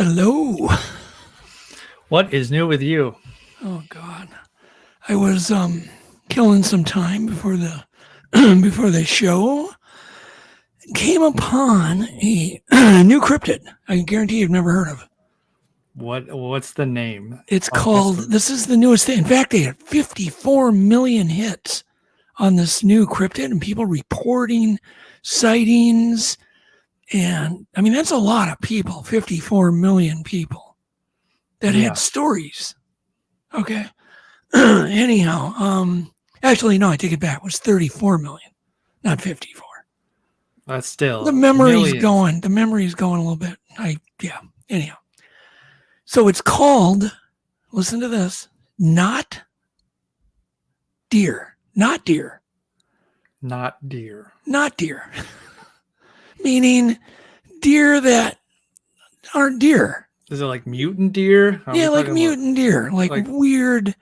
Hello. What is new with you? Oh God, I was killing some time before the before the show. Came upon a new cryptid. I guarantee you've never heard of. What's the name? It's called. This is the newest thing. In fact, they had 54 million hits on this new cryptid, and people reporting sightings. And I mean, that's a lot of people. 54 million people that had stories. Okay. Anyhow, actually, no, I take it back. It was 34 million, not 54. That's still the memory's millions. going. The memory's going a little bit. Anyhow, so it's called. Listen to this. Not deer. Not deer. Not deer. Not deer. Meaning deer that aren't deer. Is it like mutant deer? Yeah, like mutant deer, like weird,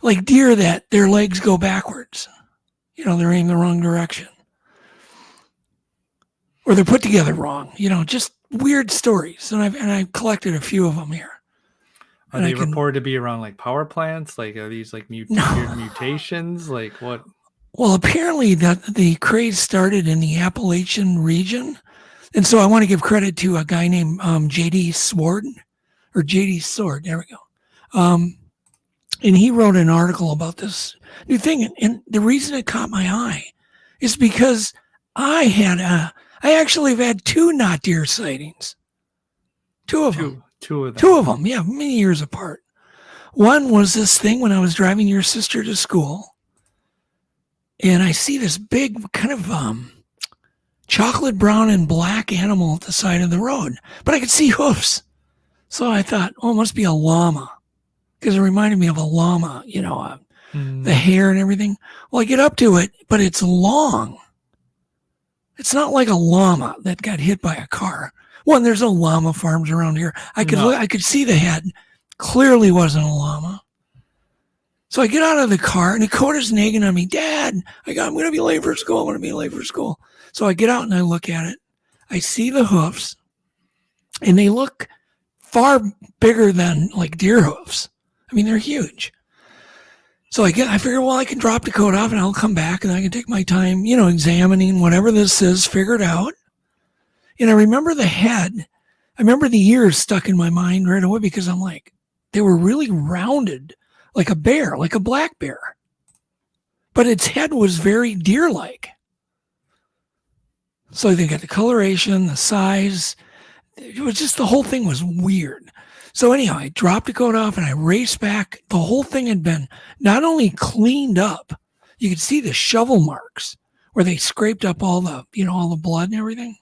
like deer that their legs go backwards. You know, they're aimed the wrong direction. Or they're put together wrong. You know, just weird stories. And I've collected a few of them here. Are they reported to be around like power plants? Like are these like weird mutations? Like what? Well, apparently the craze started in the Appalachian region. And so I want to give credit to a guy named J.D. Sword. There we go. And he wrote an article about this new thing. And the reason it caught my eye is because I actually have had two not deer sightings. Two of them. Yeah, many years apart. One was this thing when I was driving your sister to school. And I see this big kind of chocolate brown and black animal at the side of the road. But I could see hoofs. So I thought, oh, it must be a llama. Because it reminded me of a llama, you know, the hair and everything. Well, I get up to it, but it's long. It's not like a llama that got hit by a car. One, there's no llama farms around here. I could see the head. Clearly wasn't a llama. So I get out of the car, and Dakota's nagging on me, Dad, I'm going to be late for school. So I get out and I look at it. I see the hoofs, and they look far bigger than like deer hoofs. I mean, they're huge. So I figure, well, I can drop Dakota off and I'll come back and I can take my time, you know, examining whatever this is, figure it out. And I remember the head. I remember the ears stuck in my mind right away because I'm like, they were really rounded like a bear, like a black bear. But its head was very deer-like. So they got the coloration, the size. It was just, the whole thing was weird. So anyhow, I dropped Dakota off and I raced back. The whole thing had been not only cleaned up, you could see the shovel marks where they scraped up all the, you know, all the blood and everything.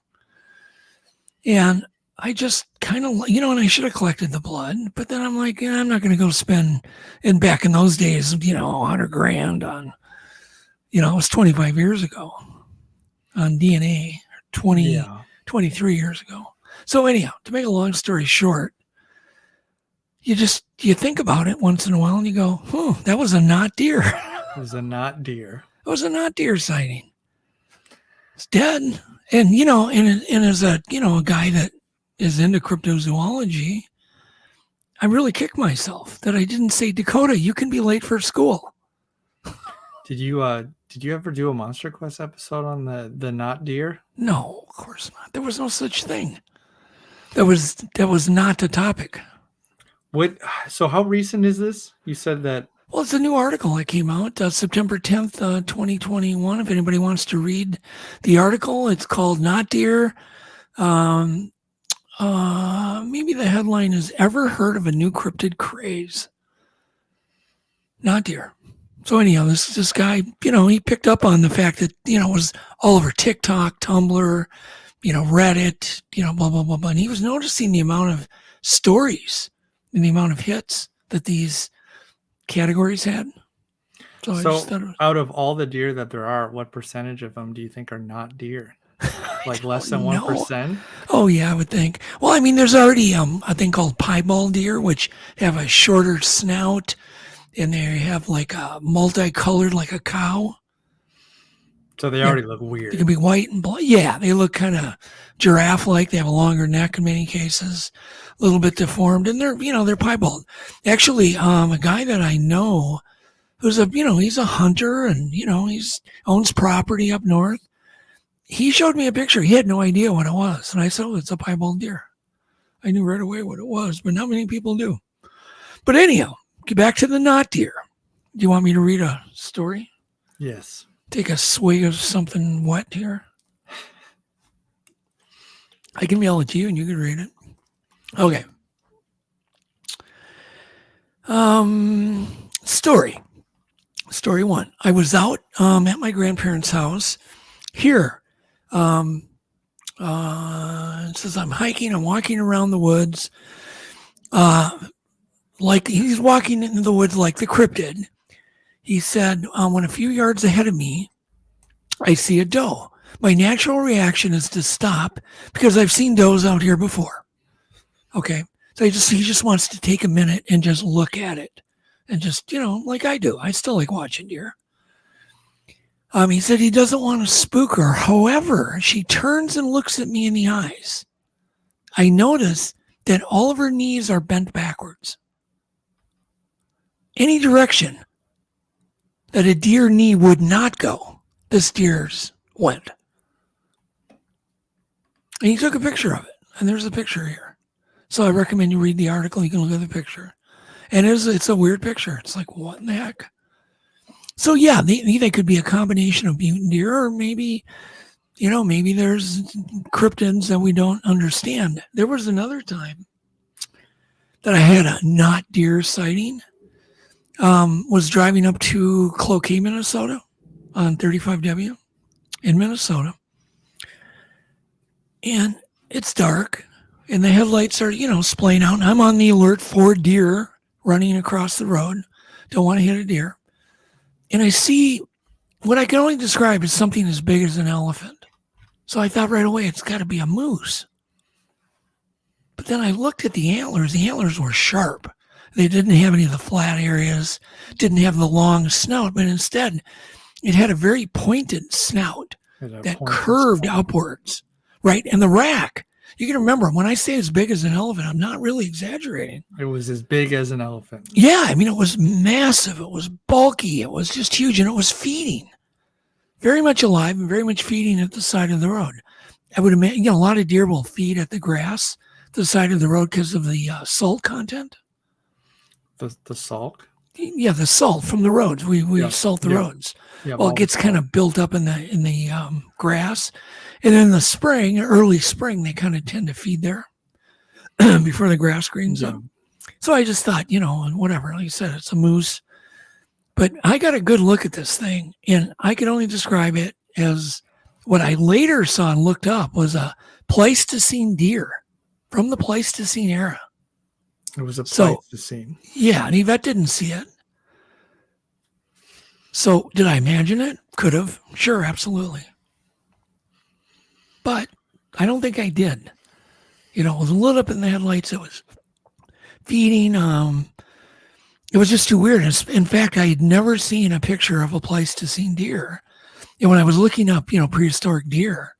And I just kind of, you know, and I should have collected the blood, but then I'm like, I'm not going to go spend, and back in those days, you know, $100,000 on, you know, it was 25 years ago on DNA, 23 years ago. So anyhow, to make a long story short, you think about it once in a while and you go, that was a not deer. It was a not deer. It was a not deer sighting. It's dead. And, you know, and as a, you know, a guy that is into cryptozoology, I really kicked myself that I didn't say, Dakota, you can be late for school. Did you ever do a Monster Quest episode on the not deer? No, of course not. There was no such thing. That was not the topic. So how recent is this? You said that. Well, it's a new article that came out September 10th, 2021. If anybody wants to read the article, it's called Not Deer. Maybe the headline is Ever Heard of a New Cryptid Craze? Not deer. So anyhow, this guy, you know, he picked up on the fact that, you know, it was all over TikTok, Tumblr, you know, Reddit, you know, blah, blah, blah, blah. And he was noticing the amount of stories and the amount of hits that these categories had. So out of all the deer that there are, what percentage of them do you think are not deer? Like less than 1%? Oh yeah, I would think. Well, I mean, there's already a thing called piebald deer, which have a shorter snout, and they have like a multicolored, like a cow. So they already look weird. They can be white and black. Yeah, they look kind of giraffe-like. They have a longer neck in many cases, a little bit deformed, and they're piebald. Actually, a guy that I know who's he's a hunter, and he's owns property up north. He showed me a picture. He had no idea what it was, and I said, "Oh, it's a piebald deer." I knew right away what it was, but not many people do. But anyhow, get back to the not deer. Do you want me to read a story? Yes. Take a swig of something wet here. I can mail it to you and you can read it. Okay. Story one. I was out at my grandparents' house here. It says I'm hiking, I'm walking around the woods. Like he's walking into the woods like the cryptid. He said, when a few yards ahead of me, I see a doe. My natural reaction is to stop because I've seen does out here before. Okay. So he just wants to take a minute and just look at it. And just, like I do. I still like watching deer. He said he doesn't want to spook her. However, she turns and looks at me in the eyes. I notice that all of her knees are bent backwards. Any direction that a deer knee would not go, this deer's went. And he took a picture of it. And there's a picture here. So I recommend you read the article. You can look at the picture. And it's a weird picture. It's like, what in the heck? So yeah, they could be a combination of mutant deer, or maybe, maybe there's cryptids that we don't understand. There was another time that I had a not deer sighting. Was driving up to Cloquet, Minnesota on 35W in Minnesota. And it's dark and the headlights are, splaying out. And I'm on the alert for deer running across the road. Don't want to hit a deer. And I see what I can only describe as something as big as an elephant. So I thought right away, it's got to be a moose. But then I looked at the antlers. The antlers were sharp. They didn't have any of the flat areas, didn't have the long snout, but instead it had a very pointed snout that curved upwards, right? And the rack, you can remember, when I say as big as an elephant, I'm not really exaggerating. It was as big as an elephant. Yeah, it was massive. It was bulky. It was just huge, and it was feeding. Very much alive and very much feeding at the side of the road. I would imagine, a lot of deer will feed at the grass, the side of the road, because of the salt content. The salt? Yeah, the salt from the roads. We salt the roads. Yeah, well, it gets kind of built up in the grass, and in the spring, early spring, they kind of tend to feed there before the grass greens up. So I just thought, whatever. Like you said, it's a moose. But I got a good look at this thing, and I could only describe it as what I later saw and looked up was Pleistocene deer from the Pleistocene era. It was a Pleistocene. Yeah, and Yvette didn't see it. So did I imagine it? Could have. Sure, absolutely. But I don't think I did. It was lit up in the headlights. It was feeding. It was just too weird. In fact, I had never seen a picture of a Pleistocene deer. And when I was looking up, prehistoric deer,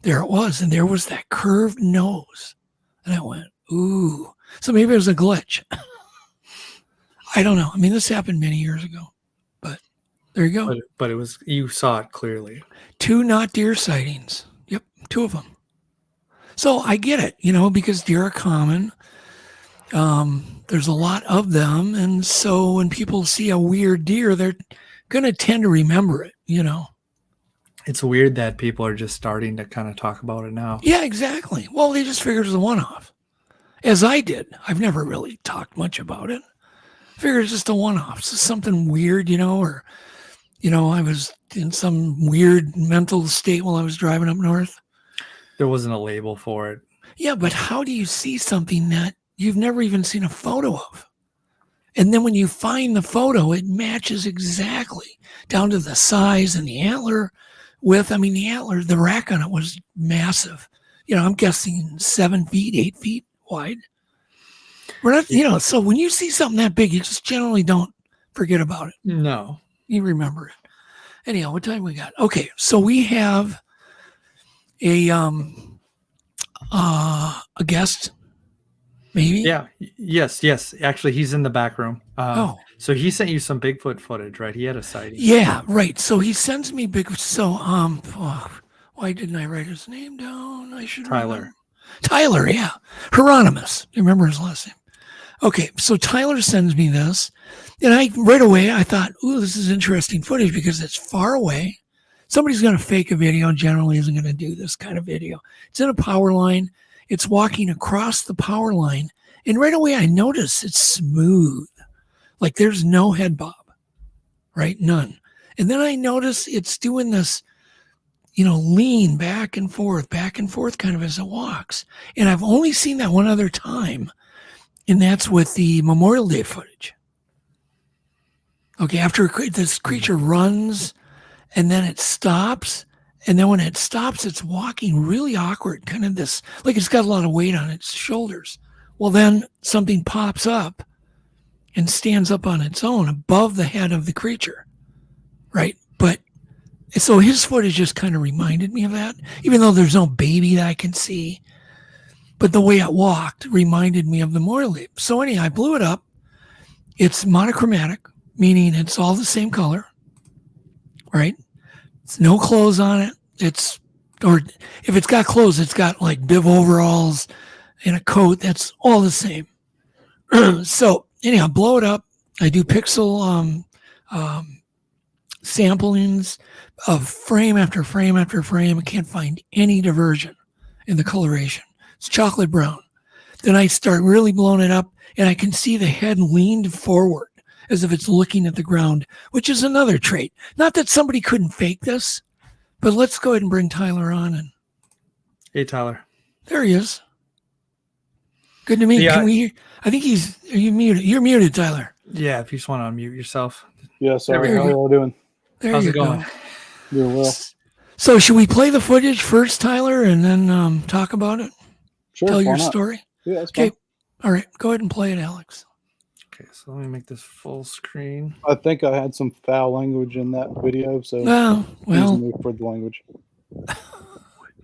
there it was. And there was that curved nose. And I went, ooh. So maybe it was a glitch. I don't know. This happened many years ago. But there you go. But it was, you saw it clearly. 2 not deer sightings. Yep, 2 of them. So I get it, because deer are common. There's a lot of them. And so when people see a weird deer, they're going to tend to remember it, It's weird that people are just starting to kind of talk about it now. Yeah, exactly. Well, they just figured it was a one-off. As I did. I've never really talked much about it. I figured it's just a one-off. So something weird, or, I was in some weird mental state while I was driving up north. There wasn't a label for it. Yeah, but how do you see something that you've never even seen a photo of? And then when you find the photo, it matches exactly down to the size and the antler width. The antler, the rack on it was massive. I'm guessing 7 feet, 8 feet wide. We're not, so when you see something that big, you just generally don't forget about it. No. You remember it. Anyhow, what time we got? Okay, so we have a guest, maybe. Yeah. Yes. Actually, he's in the back room. So he sent you some Bigfoot footage, right? He had a sighting. Yeah, right. So he sends me Bigfoot. So why didn't I write his name down? I should. Tyler. Tyler, yeah. Hieronymus. You remember his last name? Okay, so Tyler sends me this, and right away I thought, ooh, this is interesting footage because it's far away. Somebody's going to fake a video. Generally, isn't going to do this kind of video. It's in a power line. It's walking across the power line, and right away I notice it's smooth, like there's no head bob, right? None. And then I notice it's doing this, lean back and forth, kind of as it walks. And I've only seen that one other time. And that's with the Memorial Day footage. Okay, after this creature runs and then it stops. And then when it stops, it's walking really awkward, kind of this, like it's got a lot of weight on its shoulders. Well, then something pops up and stands up on its own above the head of the creature, right? But so his footage just kind of reminded me of that, even though there's no baby that I can see. But the way it walked reminded me of the Memorial Day. So anyhow, I blew it up. It's monochromatic, meaning it's all the same color, right? It's no clothes on it. Or if it's got clothes, it's got like bib overalls and a coat. That's all the same. So anyhow, blow it up. I do pixel samplings of frame after frame after frame. I can't find any diversion in the coloration. It's chocolate brown. Then I start really blowing it up, and I can see the head leaned forward as if it's looking at the ground, which is another trait. Not that somebody couldn't fake this, but let's go ahead and bring Tyler on. Hey, Tyler. There he is. Good to meet you. Can we hear? I think are you muted? You're muted, Tyler. Yeah, if you just want to unmute yourself. Yeah, sorry. How are you all doing? How's it going? Doing well. So should we play the footage first, Tyler, and then talk about it? Sure. Tell your story? Yeah, that's okay. Fine. All right. Go ahead and play it, Alex. Okay, so let me make this full screen. I think I had some foul language in that video, so well, move for the language. What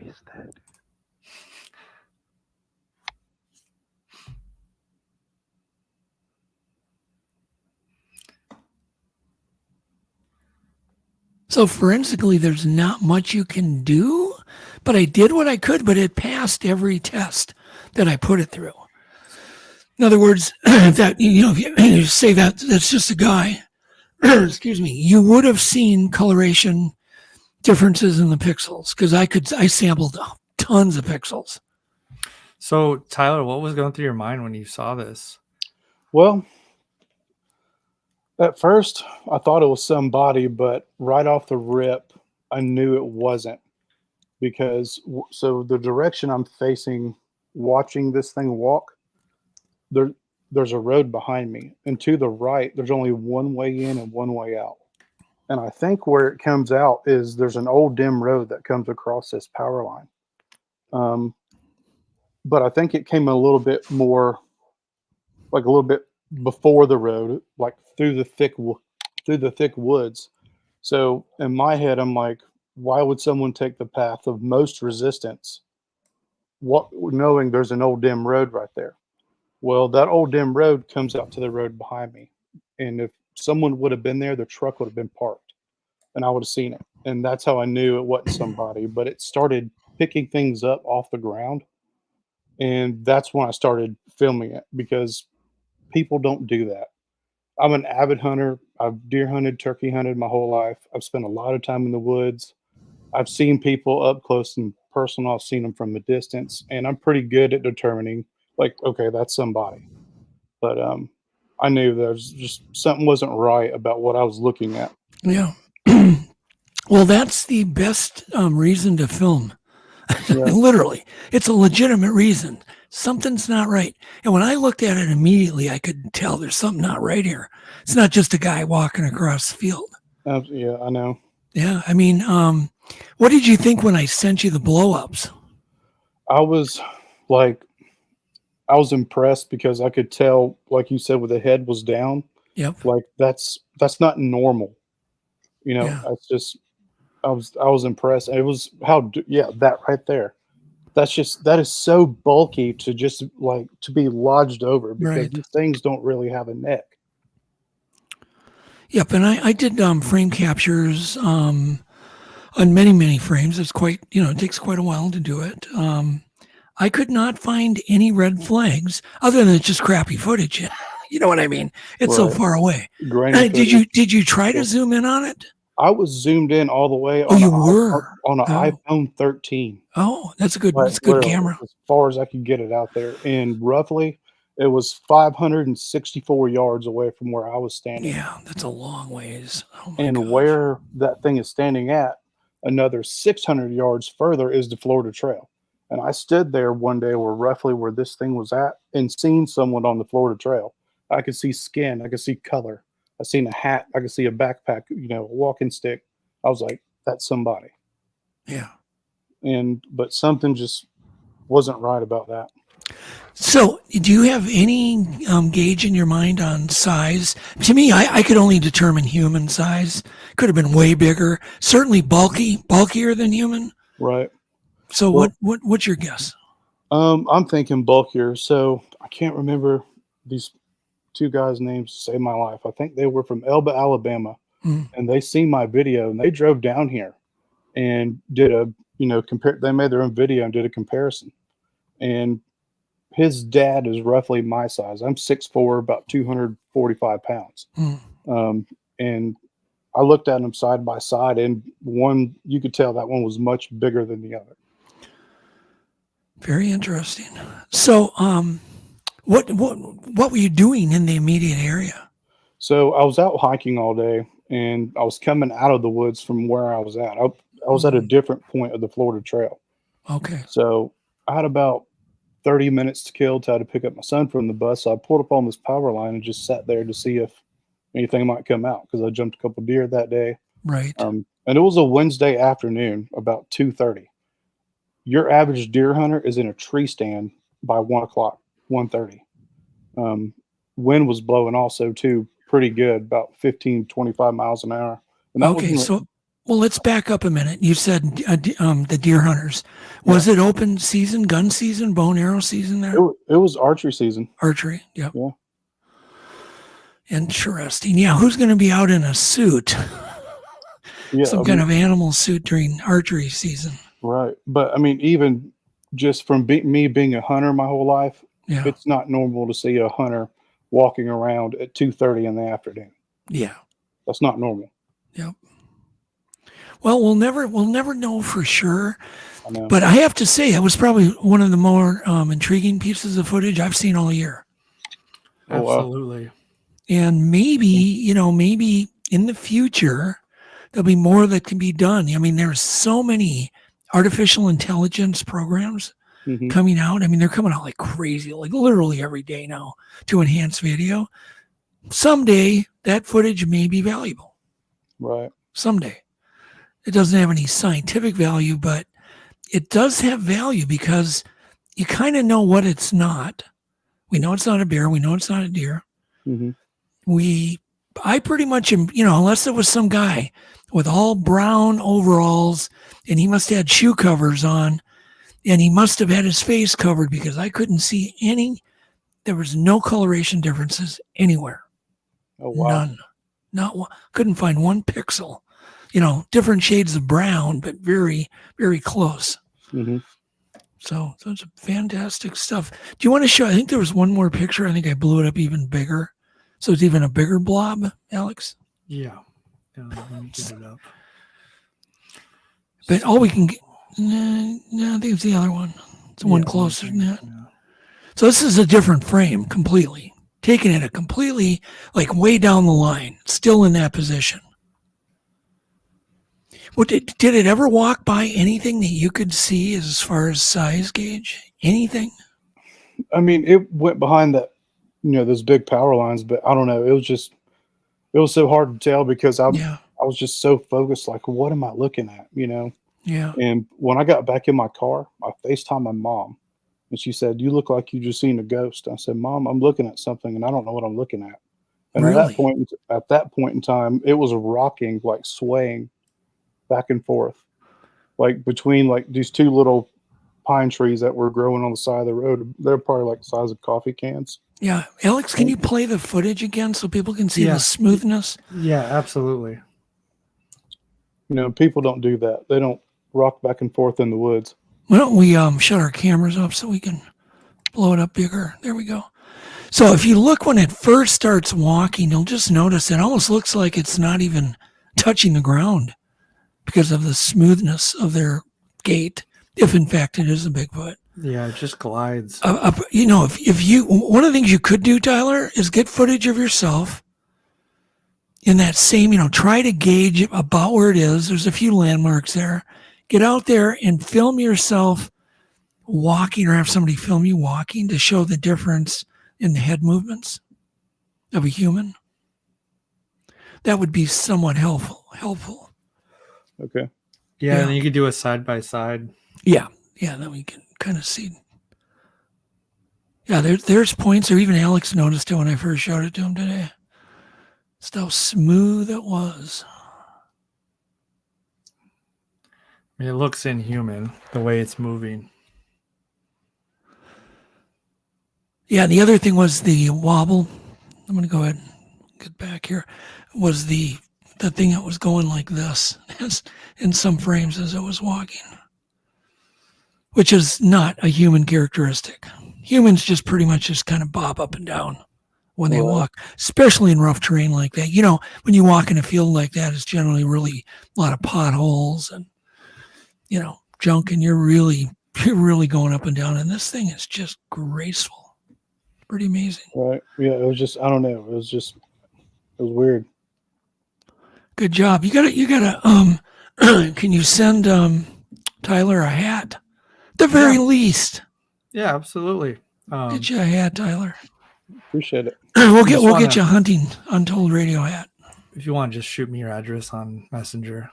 is that? So forensically, there's not much you can do, but I did what I could, but it passed every test that I put it through. In other words, if you say that's just a guy, excuse me, you would have seen coloration differences in the pixels because I sampled tons of pixels. So Tyler, what was going through your mind when you saw this? Well, at first I thought it was somebody, but right off the rip, I knew it wasn't, because so the direction I'm facing, watching this thing walk, there's a road behind me, and to the right there's only one way in and one way out, and I think where it comes out is there's an old dim road that comes across this power line, but I think it came a little bit more, like a little bit before the road, like through the thick woods. So in my head I'm like, why would someone take the path of most resistance, knowing there's an old dim road right there? Well, that old dim road comes out to the road behind me. And if someone would have been there, the truck would have been parked and I would have seen it. And that's how I knew it wasn't somebody. But it started picking things up off the ground. And that's when I started filming it, because people don't do that. I'm an avid hunter. I've deer hunted, turkey hunted my whole life. I've spent a lot of time in the woods. I've seen people up close and personal. I've seen them from a distance. And I'm pretty good at determining, like, okay, that's somebody. But I knew there's just something wasn't right about what I was looking at. Yeah. Well, that's the best reason to film. Yeah. Literally, it's a legitimate reason. Something's not right. And when I looked at it immediately, I could tell there's something not right here. It's not just a guy walking across the field. Yeah, I know. Yeah. I mean, what did you think when I sent you the blow-ups? I was impressed, because I could tell, like you said, where the head was down. Yep. Like that's not normal. You know, Yeah. that's just I was impressed. It was that right there. That is so bulky to just like to be lodged over because Right. these things don't really have a neck. Yep. And I did frame captures on many frames. It's quite, it takes quite a while to do it. I could not find any red flags other than it's just crappy footage. You know what I mean? It's so Right. far away. Grainy Did you try to zoom in on it? I was zoomed in all the way Oh, on you were. on an Oh, iPhone 13. that's a good. Like That's a good literally camera. as far as I could get it out there, and roughly it was 564 yards away from where I was standing. Yeah, that's a long ways. Oh my And gosh. where that thing is standing at, another 600 yards further is the Florida Trail. And I stood there one day where this thing was at and seen someone on the Florida Trail. I could see skin, I could see color, I seen a hat, I could see a backpack, a walking stick. I was like, that's somebody. Yeah. But something just wasn't right about that. So, do you have any gauge in your mind on size? To me, I could only determine human size. Could have been way bigger. Certainly bulkier than human. Right. So, Well, what's your guess? I'm thinking bulkier. So I can't remember these two guys' names to save my life. I think they were from Elba, Alabama, and they seen my video and they drove down here and did they made their own video and did a comparison. And his dad is roughly my size. I'm 6'4", about 245 pounds. And I looked at them side by side, and you could tell that one was much bigger than the other. Very interesting. So, what were you doing in the immediate area? So I was out hiking all day, and I was coming out of the woods from where I was at. I was at a different point of the Florida Trail. Okay. So I had about 30 minutes to kill till I had to pick up my son from the bus. So I pulled up on this power line and just sat there to see if anything might come out because I jumped a couple deer that day. Right. And it was a Wednesday afternoon, about 2:30. Your average deer hunter is in a tree stand by 1 o'clock, 1:30. Wind was blowing also too, pretty good, about 15, 25 miles an hour. And that Okay, well, let's back up a minute. You said the deer hunters. Was it open season, gun season, bow and arrow season there? It was archery season. Archery, yep. Yeah. Interesting. Yeah, who's going to be out in a suit? Yeah, Some kind of animal suit during archery season. Right. But I mean, even just from me being a hunter my whole life, Yeah. it's not normal to see a hunter walking around at 2:30 in the afternoon. Yeah. That's not normal. Yep. Well, we'll never know for sure. I know. But I have to say, it was probably one of the more intriguing pieces of footage I've seen all year. Absolutely. And maybe in the future, there'll be more that can be done. I mean, there's so many artificial intelligence programs coming out. I mean, they're coming out like crazy, like literally every day now to enhance video. Someday that footage may be valuable. Right. Someday. It doesn't have any scientific value, but it does have value because you kind of know what it's not. We know it's not a bear. We know it's not a deer. I pretty much am, unless it was some guy with all brown overalls and he must have had shoe covers on and he must have had his face covered because I couldn't see there was no coloration differences anywhere. Oh, wow. None. Not one. Couldn't find one pixel. Different shades of brown, but very, very close. So it's fantastic stuff. Do you want to show? I think there was one more picture. I think I blew it up even bigger. So it's even a bigger blob, Alex? Yeah. Let me get it up. But all we can get, no, I think it's the other one. It's the one closer than that. Yeah. So this is a different frame completely. Taking it completely, like way down the line, still in that position. Well, did it ever walk by anything that you could see as far as size gauge? Anything? I mean, it went behind that, those big power lines, but I don't know. It was so hard to tell because I was just so focused. Like, what am I looking at? Yeah. And when I got back in my car, I FaceTimed my mom, and she said, "You look like you just seen a ghost." I said, "Mom, I'm looking at something, and I don't know what I'm looking at." And Really? at that point in time, it was rocking, like swaying back and forth, like between like these two little pine trees that were growing on the side of the road. They're probably like the size of coffee cans. Yeah. Alex, can you play the footage again so people can see the smoothness? Yeah, absolutely. You know, people don't do that. They don't rock back and forth in the woods. Why don't we shut our cameras off so we can blow it up bigger? There we go. So if you look when it first starts walking, you'll just notice it almost looks like it's not even touching the ground because of the smoothness of their gait, if in fact it is a Bigfoot. Yeah, it just glides. You know, if you, one of the things you could do, Tyler, is get footage of yourself in that same, you know, try to gauge about where it is. There's a few landmarks there. Get out there and film yourself walking, or have somebody film you walking to show the difference in the head movements of a human. That would be somewhat helpful. Okay. Yeah, and you could do a side by side. Yeah, then we can kind of see. Yeah, there's points, or even Alex noticed it when I first showed it to him today. Just how smooth it was. I mean, it looks inhuman the way it's moving. Yeah, the other thing was the wobble. I'm going to go ahead and get back here. Was the thing that was going like this in some frames as it was walking, which is not a human characteristic. Humans just pretty much just kind of bob up and down when they walk, especially in rough terrain like that. You know, when you walk in a field like that, it's generally really a lot of potholes and, you know, junk, and you're really going up and down. And this thing is just graceful. Pretty amazing. Right. Yeah, it was just, I don't know. It was weird. Good job. You gotta can you send Tyler a hat? At the very least. Yeah, absolutely. Get you a hat, Tyler. Appreciate it. We'll get you a hunting Untold radio hat. If you want, just shoot me your address on Messenger.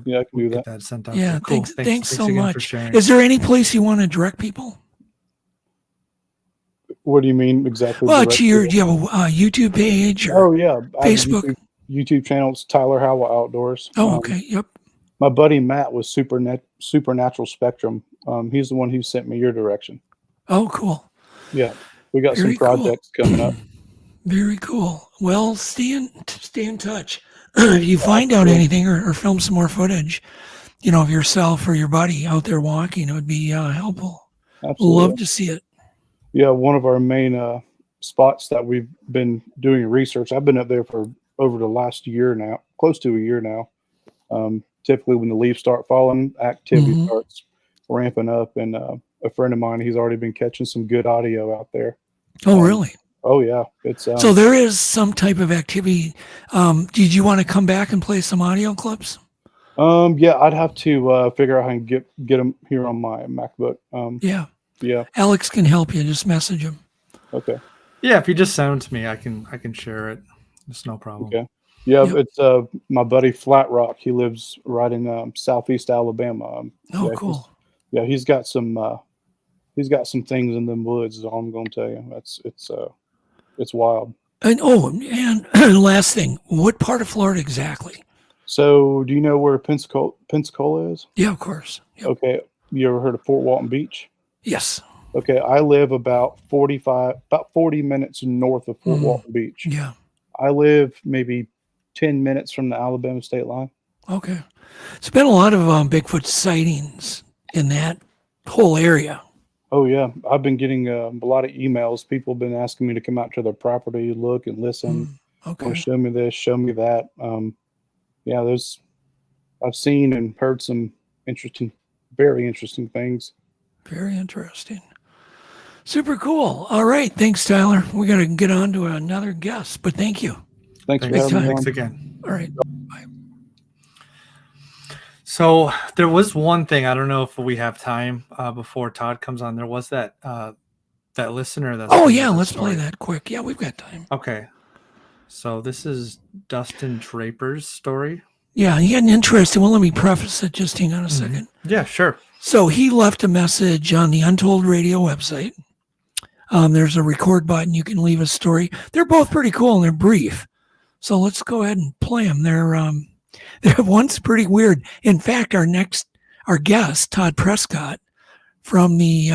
Yeah, I can do get that sent out. Yeah, cool. Thanks so again much. for sharing. Is there any place you want to direct people? What do you mean exactly? Well, do you have a YouTube page or Facebook? YouTube channel. It's Tyler Howell Outdoors. Oh, okay. Yep. My buddy Matt was Supernatural Spectrum. He's the one who sent me your direction. Oh, cool. Yeah, we got some projects coming up. Very cool. Well, stay in touch. If you find out anything or film some more footage, you know, of yourself or your buddy out there walking, it would be helpful. Absolutely. Love to see it. Yeah, one of our main spots that we've been doing research. I've been up there for over the last year now, close to a year now. Typically, when the leaves start falling, activity starts ramping up. And a friend of mine, he's already been catching some good audio out there. Oh, really? Oh, yeah. It's so there is some type of activity. Did you want to come back and play some audio clips? Yeah, I'd have to figure out how I can get them here on my MacBook. Yeah. Alex can help you. Just message him. Okay. Yeah, if you just send them to me, I can share it. It's no problem. Okay. Yeah, It's my buddy Flat Rock. He lives right in southeast Alabama. Cool. He's got some things in them woods. Is all I'm going to tell you. It's wild. And last thing, what part of Florida exactly? So, do you know where Pensacola is? Yeah, of course. Yep. Okay. You ever heard of Fort Walton Beach? Yes. Okay, I live about 40 minutes north of Fort Walton Beach. Yeah. I live maybe 10 minutes from the Alabama state line. Okay. It's been a lot of Bigfoot sightings in that whole area. Oh, yeah. I've been getting a lot of emails. People have been asking me to come out to their property, look and listen. Okay. Show me this, show me that. I've seen and heard some very interesting things. Very interesting. Super cool. All right. Thanks, Tyler. We got to get on to another guest, but thank you. Thanks for having me. Thanks again. All right. Bye. So there was one thing, I don't know if we have time before Todd comes on. There was that listener. Let's play that quick. Yeah, we've got time. Okay. So this is Dustin Draper's story. Yeah, he had an interest. Well, let me preface it. Just hang on a second. Yeah, sure. So he left a message on the Untold radio website. There's a record button. You can leave a story. They're both pretty cool and they're brief. So let's go ahead and play them. One's pretty weird. In fact, our guest, Todd Prescott from the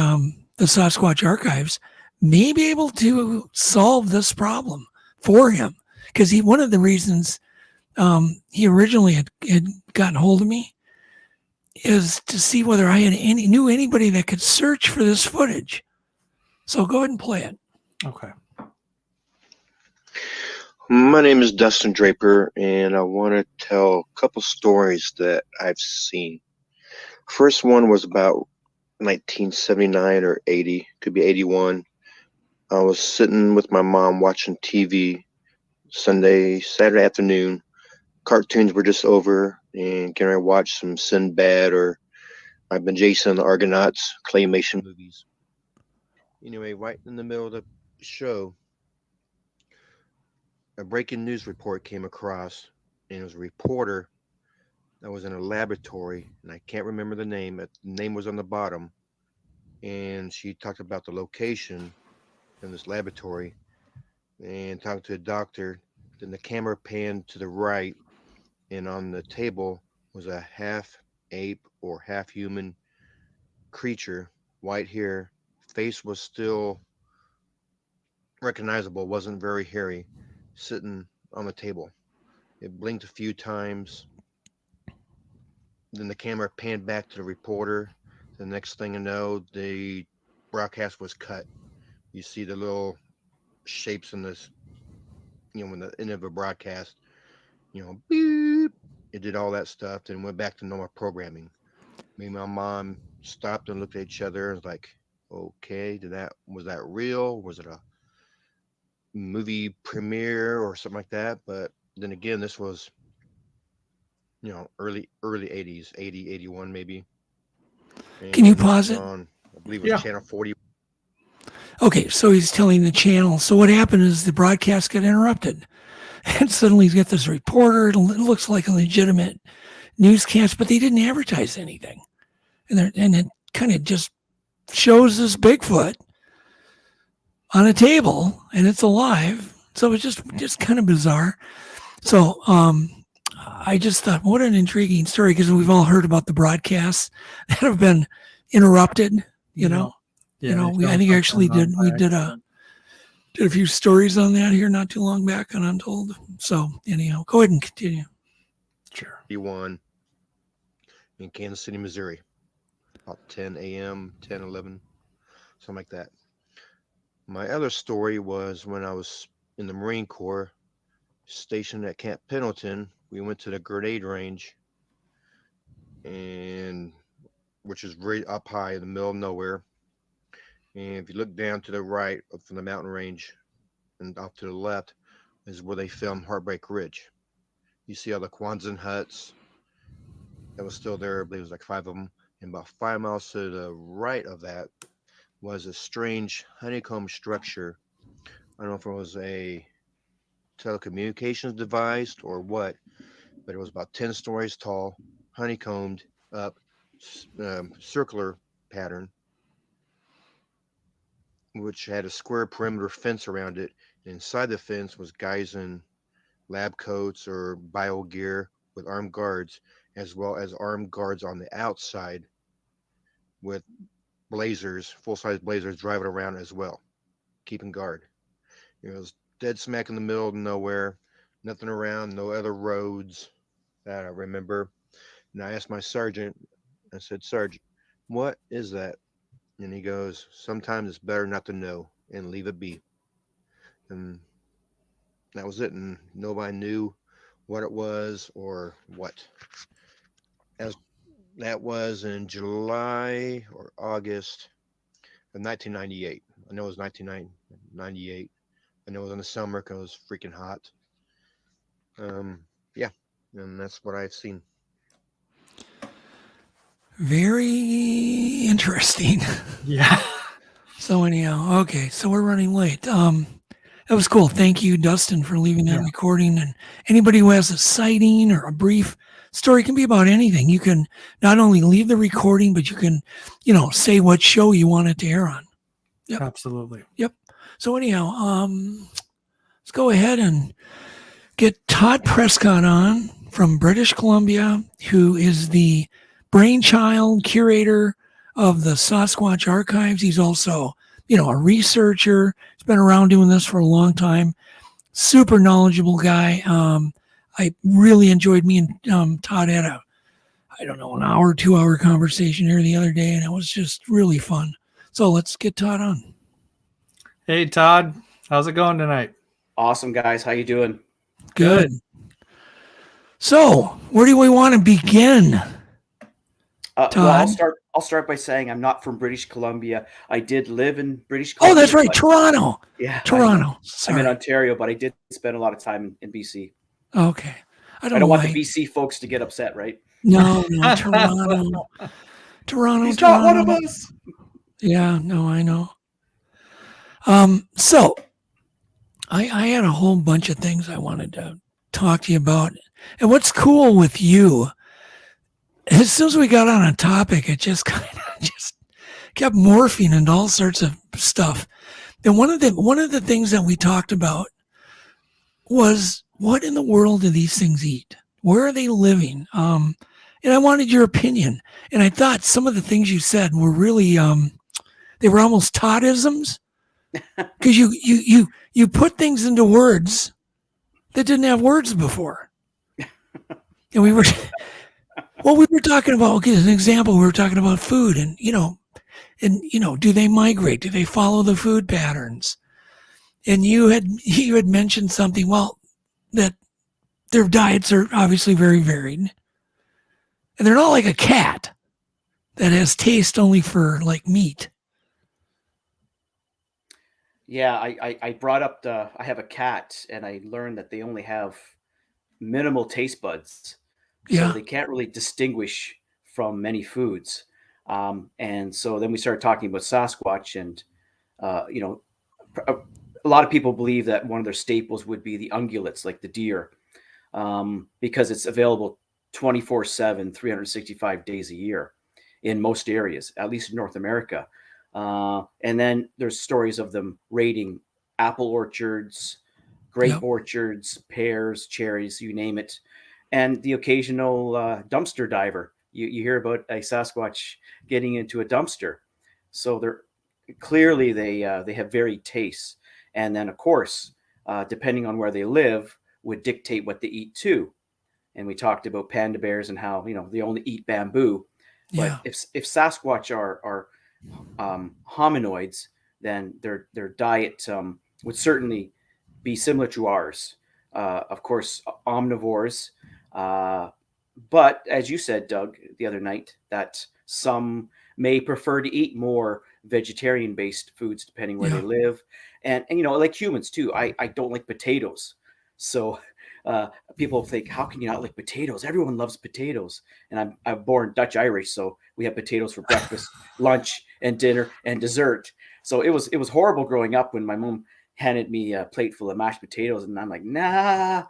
Sasquatch Archives, may be able to solve this problem for him, because one of the reasons he originally had gotten hold of me is to see whether I knew anybody that could search for this footage. So go ahead and play it. Okay. My name is Dustin Draper, and I want to tell a couple stories that I've seen. First one was about 1979 or 80, could be 81. I was sitting with my mom watching TV Saturday afternoon. Cartoons were just over, and can I watch some Sinbad, or I've been Jason and the Argonauts, claymation movies. Anyway, right in the middle of the show, a breaking news report came across, and it was a reporter that was in a laboratory, and I can't remember the name. The name was on the bottom, and she talked about the location in this laboratory and talked to a doctor. Then the camera panned to the right, and on the table was a half ape or half human creature, white hair, face was still recognizable, wasn't very hairy, sitting on the table. It blinked a few times. Then the camera panned back to the reporter. The next thing you know, the broadcast was cut. You see the little shapes in this, when the end of a broadcast, beep, it did all that stuff, then went back to normal programming. Me and my mom stopped and looked at each other and was like, okay, was that real? Was it a movie premiere or something like that? But then again, this was, early 80s, 80, 81 maybe. And can you pause it? I believe it was Channel 40. Okay, so he's telling the channel. So what happened is the broadcast got interrupted. And suddenly he's got this reporter. It looks like a legitimate newscast, but they didn't advertise anything. And it kind of just shows this Bigfoot on a table, and it's alive. So it's just kind of bizarre. So I just thought, what an intriguing story, because we've all heard about the broadcasts that have been interrupted, Yeah, I think actually we did a few stories on that here not too long back on Untold. So anyhow, go ahead and continue. Sure. 41 in Kansas City, Missouri, about 10 a.m., 10, 11, something like that. My other story was when I was in the Marine Corps, stationed at Camp Pendleton. We went to the grenade range, which is very up high in the middle of nowhere. And if you look down to the right from the mountain range and off to the left is where they filmed Heartbreak Ridge. You see all the Quonset huts that was still there. I believe it was like 5 of them. And about 5 miles to the right of that was a strange honeycomb structure. I don't know if it was a telecommunications device or what, but it was about 10 stories tall, honeycombed up, circular pattern, which had a square perimeter fence around it. Inside the fence was guys in lab coats or bio gear with armed guards, as well as armed guards on the outside with blazers, full-size blazers, driving around as well, keeping guard. It was dead smack in the middle of nowhere, nothing around, no other roads that I remember. And I asked my sergeant, I said, "Sergeant, what is that?" And he goes, "Sometimes it's better not to know and leave it be." And that was it. And nobody knew what it was or what. That was in July or August of 1998. I know it was 1998. I know it was in the summer because it was freaking hot. Yeah, and that's what I've seen. Very interesting. Yeah. So anyhow, okay, so we're running late. That was cool. Thank you, Dustin, for leaving that recording. And anybody who has a sighting or a brief story, can be about anything. You can not only leave the recording, but you can, say what show you want it to air on. Yep. Absolutely. Yep. So anyhow, let's go ahead and get Todd Prescott on from British Columbia, who is the brainchild curator of the Sasquatch Archives. He's also, a researcher. He's been around doing this for a long time. Super knowledgeable guy. I really enjoyed me and Todd had an hour, 2 hour conversation here the other day, and it was just really fun. So let's get Todd on. Hey, Todd. How's it going tonight? Awesome, guys. How you doing? Good. So, where do we want to begin? Todd? Well, I'll start by saying I'm not from British Columbia. I did live in British Columbia. Oh, that's right, Toronto. Yeah, Toronto. I'm in Ontario, but I did spend a lot of time in BC. Okay. I don't want the BC folks to get upset, right? No, Toronto. Toronto. He's not one of us. Yeah, no, I know. So I had a whole bunch of things I wanted to talk to you about. And what's cool with you, as soon as we got on a topic, it just kind of just kept morphing into all sorts of stuff. And one of the things that we talked about was, what in the world do these things eat? Where are they living? And I wanted your opinion. And I thought some of the things you said were really, they were almost Toddisms, because you put things into words that didn't have words before. And we were talking about, okay, as an example, we were talking about food and, do they migrate? Do they follow the food patterns? And you had mentioned something, that their diets are obviously very varied. And they're not like a cat that has taste only for like meat. Yeah, I brought up I have a cat, and I learned that they only have minimal taste buds. So they can't really distinguish from many foods. And so then we started talking about Sasquatch, and, a lot of people believe that one of their staples would be the ungulates, like the deer, because it's available 24/7, 365 days a year in most areas, at least in North America. And then there's stories of them raiding apple orchards, grape orchards, pears, cherries, you name it. And the occasional dumpster diver. You hear about a Sasquatch getting into a dumpster. So they're clearly they have varied tastes. And then, of course, depending on where they live, would dictate what they eat too. And we talked about panda bears and how they only eat bamboo. But if Sasquatch are hominoids, then their diet would certainly be similar to ours. Of course, omnivores. But as you said, Doug, the other night, that some may prefer to eat more vegetarian-based foods depending where they live. And like humans too, I don't like potatoes. So people think, how can you not like potatoes? Everyone loves potatoes. And I'm born Dutch Irish, so we have potatoes for breakfast, lunch, and dinner, and dessert. So it was horrible growing up when my mom handed me a plate full of mashed potatoes, and I'm like, nah.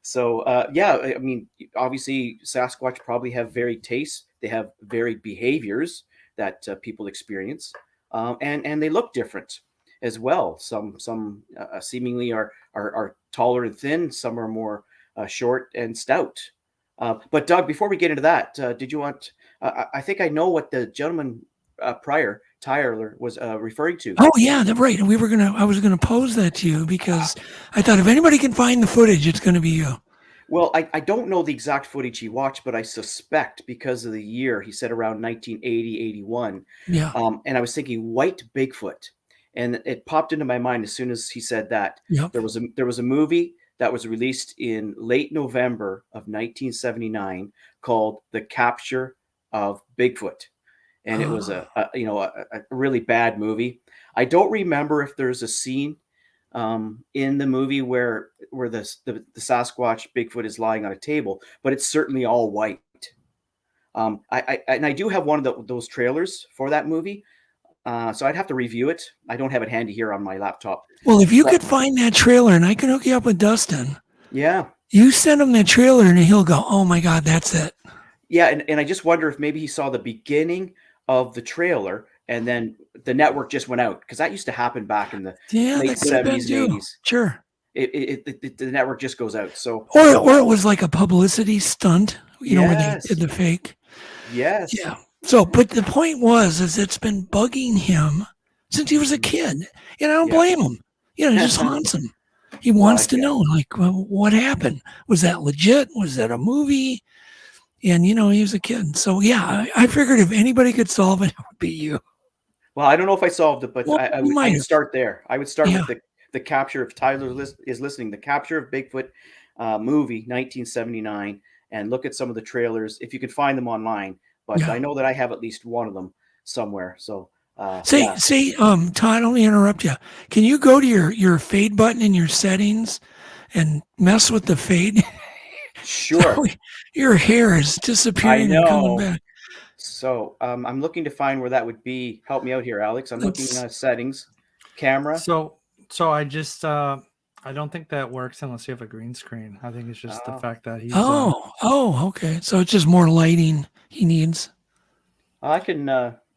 So I mean, obviously Sasquatch probably have varied tastes. They have varied behaviors that people experience, and they look different as well. Some seemingly are taller and thin. Some are more short and stout. But Doug, before we get into that, did you want? I think I know what the gentleman prior, Tyler, was referring to. Oh yeah, that's right. And I was gonna pose that to you because I thought if anybody can find the footage, it's gonna be you. Well, I don't know the exact footage he watched, but I suspect because of the year, he said around 1980, 81. Yeah. And I was thinking white Bigfoot. And it popped into my mind as soon as he said that. Yep. There was a movie that was released in late November of 1979 called The Capture of Bigfoot. And it was a really bad movie. I don't remember if there's a scene in the movie where the Sasquatch Bigfoot is lying on a table, but it's certainly all white. I do have one of those trailers for that movie. So I'd have to review it. I don't have it handy here on my laptop. Well, if you could find that trailer, and I can hook you up with Dustin. Yeah. You send him that trailer, and he'll go, "Oh my God, that's it." Yeah, and I just wonder if maybe he saw the beginning of the trailer, and then the network just went out, because that used to happen back in the Yeah, late that could have been 70s and too. 80s. Sure. The network just goes out. So Or it was like a publicity stunt, where they Yes. did the fake. yes, Yeah. So, but the point is it's been bugging him since he was a kid. And I don't Yeah. blame him. It just haunts him. He Well, wants to yeah. know, like, well, what happened? Was that legit? Was that a movie? And, he was a kid. So, yeah, I figured if anybody could solve it, it would be you. Well, I don't know if I solved it, but Well, you might I'd have. start there. I would start Yeah. with the capture of Tyler is listening. The capture of Bigfoot movie 1979, and look at some of the trailers if you can find them online. But Yeah. I know that I have at least one of them somewhere. So Say, Todd, let me interrupt you. Can you go to your fade button in your settings and mess with the fade? sure. So your hair is disappearing and coming know. back. So I'm looking to find where that would be. Help me out here, Alex. I'm looking settings, camera. So I just I don't think that works unless you have a green screen. I think it's just the fact that he's Okay. So it's just more lighting he needs. I can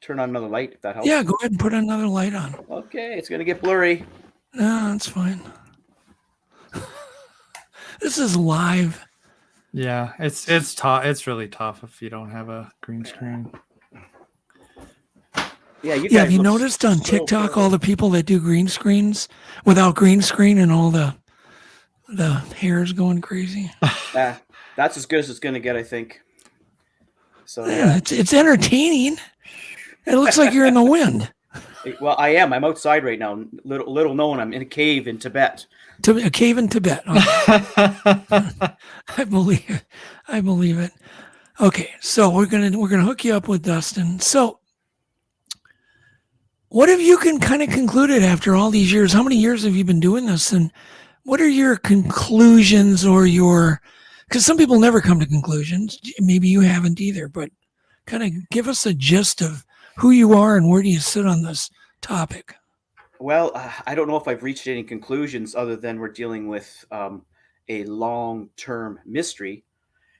turn on another light if that helps. Yeah, go ahead and put another light on. Okay, it's gonna get blurry. No, that's fine. This is live. Yeah, it's tough. It's really tough if you don't have a green screen. Yeah, have you noticed on TikTok all the people that do green screens without green screen and all the hair's going crazy? That's as good as it's gonna get, I think. So it's entertaining. It looks like you're in the wind. Well, I am. I'm outside right now. Little known, I'm in a cave in Tibet. A cave in Tibet. I believe it. Okay, so we're gonna hook you up with Dustin. So, what have you kind of concluded after all these years? How many years have you been doing this, and what are your conclusions or because some people never come to conclusions. Maybe you haven't either, but kind of give us a gist of who you are and where do you sit on this topic. Well, I don't know if I've reached any conclusions other than we're dealing with a long-term mystery,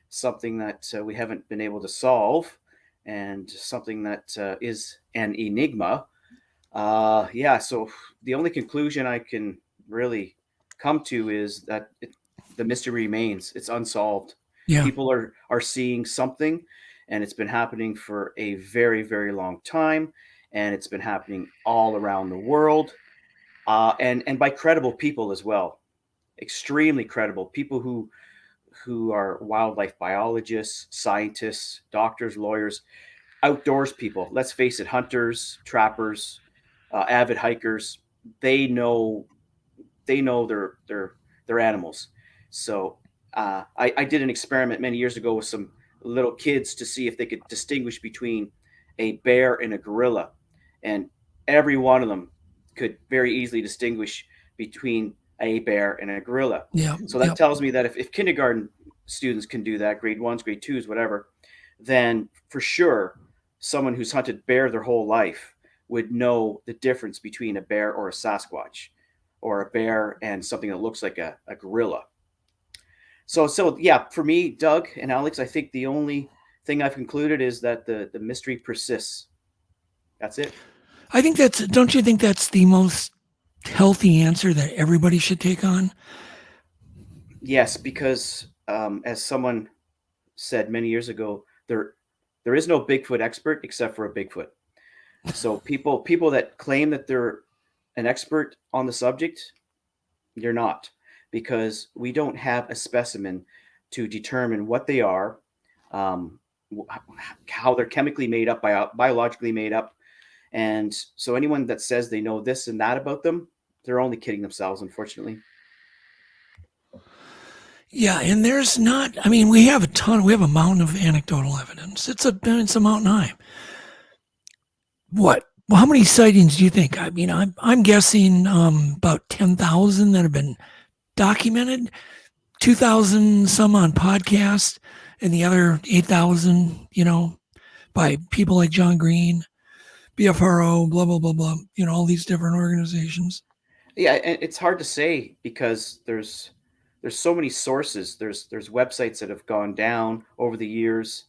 something that we haven't been able to solve, and something that is an enigma. So the only conclusion I can really come to is that the mystery remains. It's unsolved. Yeah. People are seeing something, and it's been happening for a very, very long time, and it's been happening all around the world, and by credible people as well, extremely credible people who are wildlife biologists, scientists, doctors, lawyers, outdoors people. Let's face it, hunters, trappers, avid hikers. They know their animals. So I did an experiment many years ago with some little kids to see if they could distinguish between a bear and a gorilla, and every one of them could very easily distinguish between a bear and a gorilla. Yeah. So that tells me that if kindergarten students can do that, grade 1s, grade 2s, whatever, then for sure someone who's hunted bear their whole life would know the difference between a bear or a Sasquatch, or a bear and something that looks like a gorilla. So yeah, for me, Doug and Alex, I think the only thing I've concluded is that the mystery persists. That's it. I think don't you think that's the most healthy answer that everybody should take on? Yes, because as someone said many years ago, there is no Bigfoot expert except for a Bigfoot. So people that claim that they're an expert on the subject, you're not, because we don't have a specimen to determine what they are, how they're chemically made up, biologically made up. And so anyone that says they know this and that about them, they're only kidding themselves, unfortunately. Yeah, and there's not, we have a mountain of anecdotal evidence. It's a mountain high. What? Well, how many sightings do you think? I'm guessing about 10,000 that have been documented, 2,000 some on podcast, and the other 8,000, by people like John Green, BFRO, blah, blah, blah, blah, all these different organizations. Yeah, it's hard to say because there's so many sources. There's websites that have gone down over the years.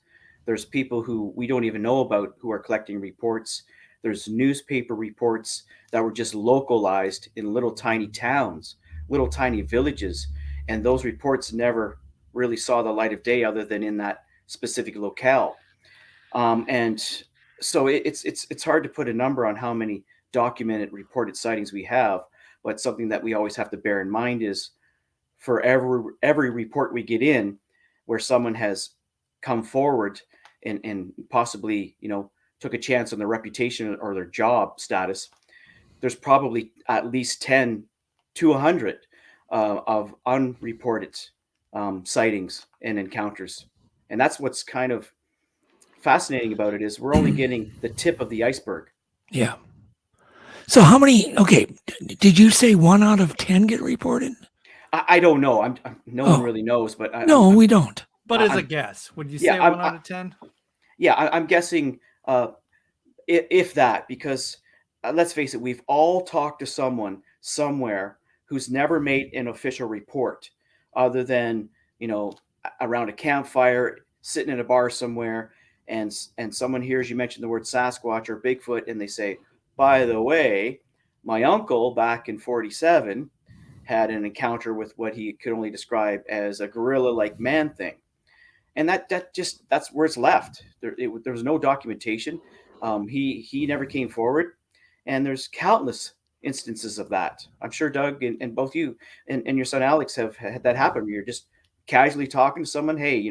There's people who we don't even know about who are collecting reports. There's newspaper reports that were just localized in little tiny towns, little tiny villages, and those reports never really saw the light of day other than in that specific locale. And so it's hard to put a number on how many documented reported sightings we have, but something that we always have to bear in mind is for every report we get in where someone has come forward and possibly, took a chance on their reputation or their job status, there's probably at least 10 to 100 of unreported sightings and encounters. And that's what's kind of fascinating about it, is we're only getting the tip of the iceberg. Yeah. So how many, okay, did you say 1 out of 10 get reported? I don't know. No one really knows, but we don't. But as a guess, would you say 1 out of 10? Yeah, I'm guessing if that, because let's face it, we've all talked to someone somewhere who's never made an official report other than, around a campfire, sitting in a bar somewhere, and someone hears you mention the word Sasquatch or Bigfoot, and they say, by the way, my uncle back in 47 had an encounter with what he could only describe as a gorilla-like man thing. And that's where it's left. There was no documentation. He never came forward, and there's countless instances of that. I'm sure Doug and both you and your son Alex have had that happen. You're just casually talking to someone. Hey,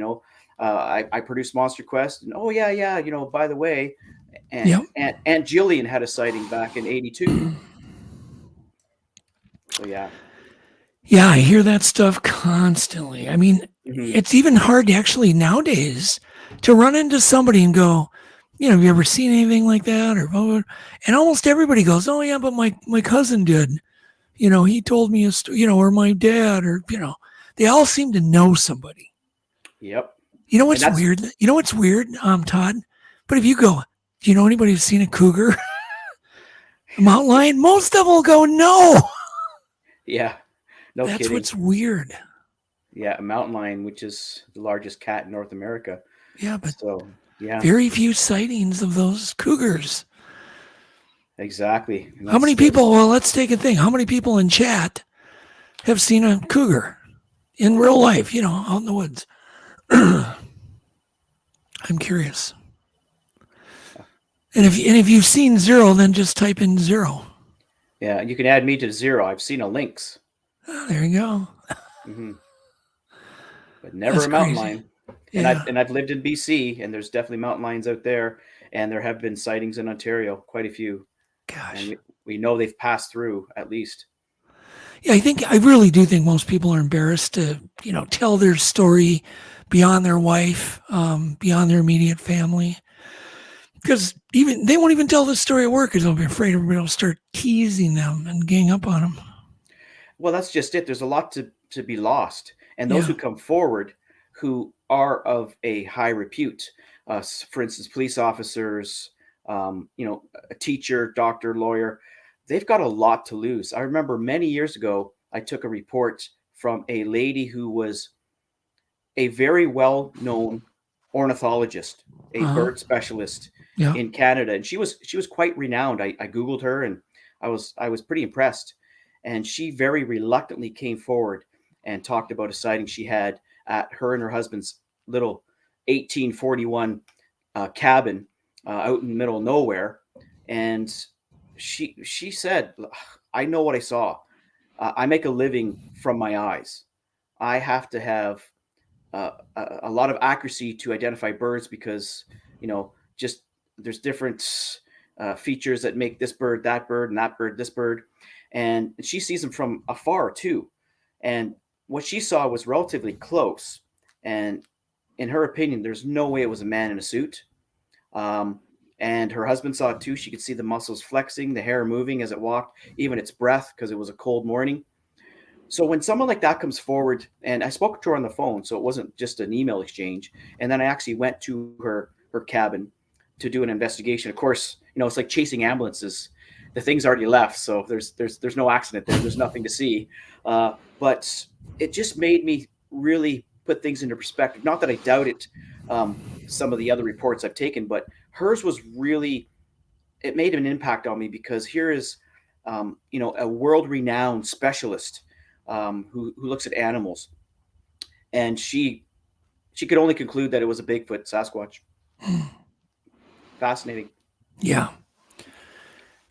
I produced Monster Quest, and oh yeah, by the way, and Aunt Jillian had a sighting back in '82. So yeah. Yeah, I hear that stuff constantly. I mean, it's even hard to actually nowadays to run into somebody and go, have you ever seen anything like that? And almost everybody goes, oh yeah, but my cousin did. He told me a story, or my dad, or, they all seem to know somebody. Yep. You know what's weird? You know what's weird, Todd? But if you go, do you know anybody who's seen a cougar? A mountain lion? Most of them will go, no. Yeah. No That's kidding. What's weird. Yeah, a mountain lion, which is the largest cat in North America. Yeah, but yeah, very few sightings of those cougars. Exactly. How many people? Well, let's take a thing. How many people in chat have seen a cougar in real life? Out in the woods. I'm curious. And if you've seen 0, then just type in 0. Yeah, you can add me to 0. I've seen a lynx. Oh, there you go. But never a mountain lion. Yeah. And I've lived in BC, and there's definitely mountain lions out there, and there have been sightings in Ontario, quite a few. Gosh. And we know they've passed through at least. Yeah, I really do think most people are embarrassed to, tell their story beyond their wife, beyond their immediate family. Because they won't even tell the story at work because they'll be afraid everybody will start teasing them and gang up on them. Well, that's just it. There's a lot to be lost. And those who come forward who are of a high repute, for instance, police officers, a teacher, doctor, lawyer, they've got a lot to lose. I remember many years ago, I took a report from a lady who was a very well-known ornithologist, a bird specialist in Canada. And she was quite renowned. I Googled her, and I was pretty impressed. And she very reluctantly came forward and talked about a sighting she had at her and her husband's little 1841 cabin out in the middle of nowhere. And she said, I know what I saw. I make a living from my eyes. I have to have a lot of accuracy to identify birds because, just there's different features that make this bird, that bird, and that bird, this bird. And she sees them from afar too. And what she saw was relatively close. And in her opinion, there's no way it was a man in a suit. And her husband saw it too. She could see the muscles flexing, the hair moving as it walked, even its breath, because it was a cold morning. So when someone like that comes forward, and I spoke to her on the phone, so it wasn't just an email exchange. And then I actually went to her cabin to do an investigation. Of course, it's like chasing ambulances. The thing's already left, so there's no accident there. There's nothing to see. But it just made me really put things into perspective. Not that I doubted some of the other reports I've taken, but hers was really it made an impact on me, because here is, a world-renowned specialist who looks at animals, and she could only conclude that it was a Bigfoot, Sasquatch. Fascinating. Yeah.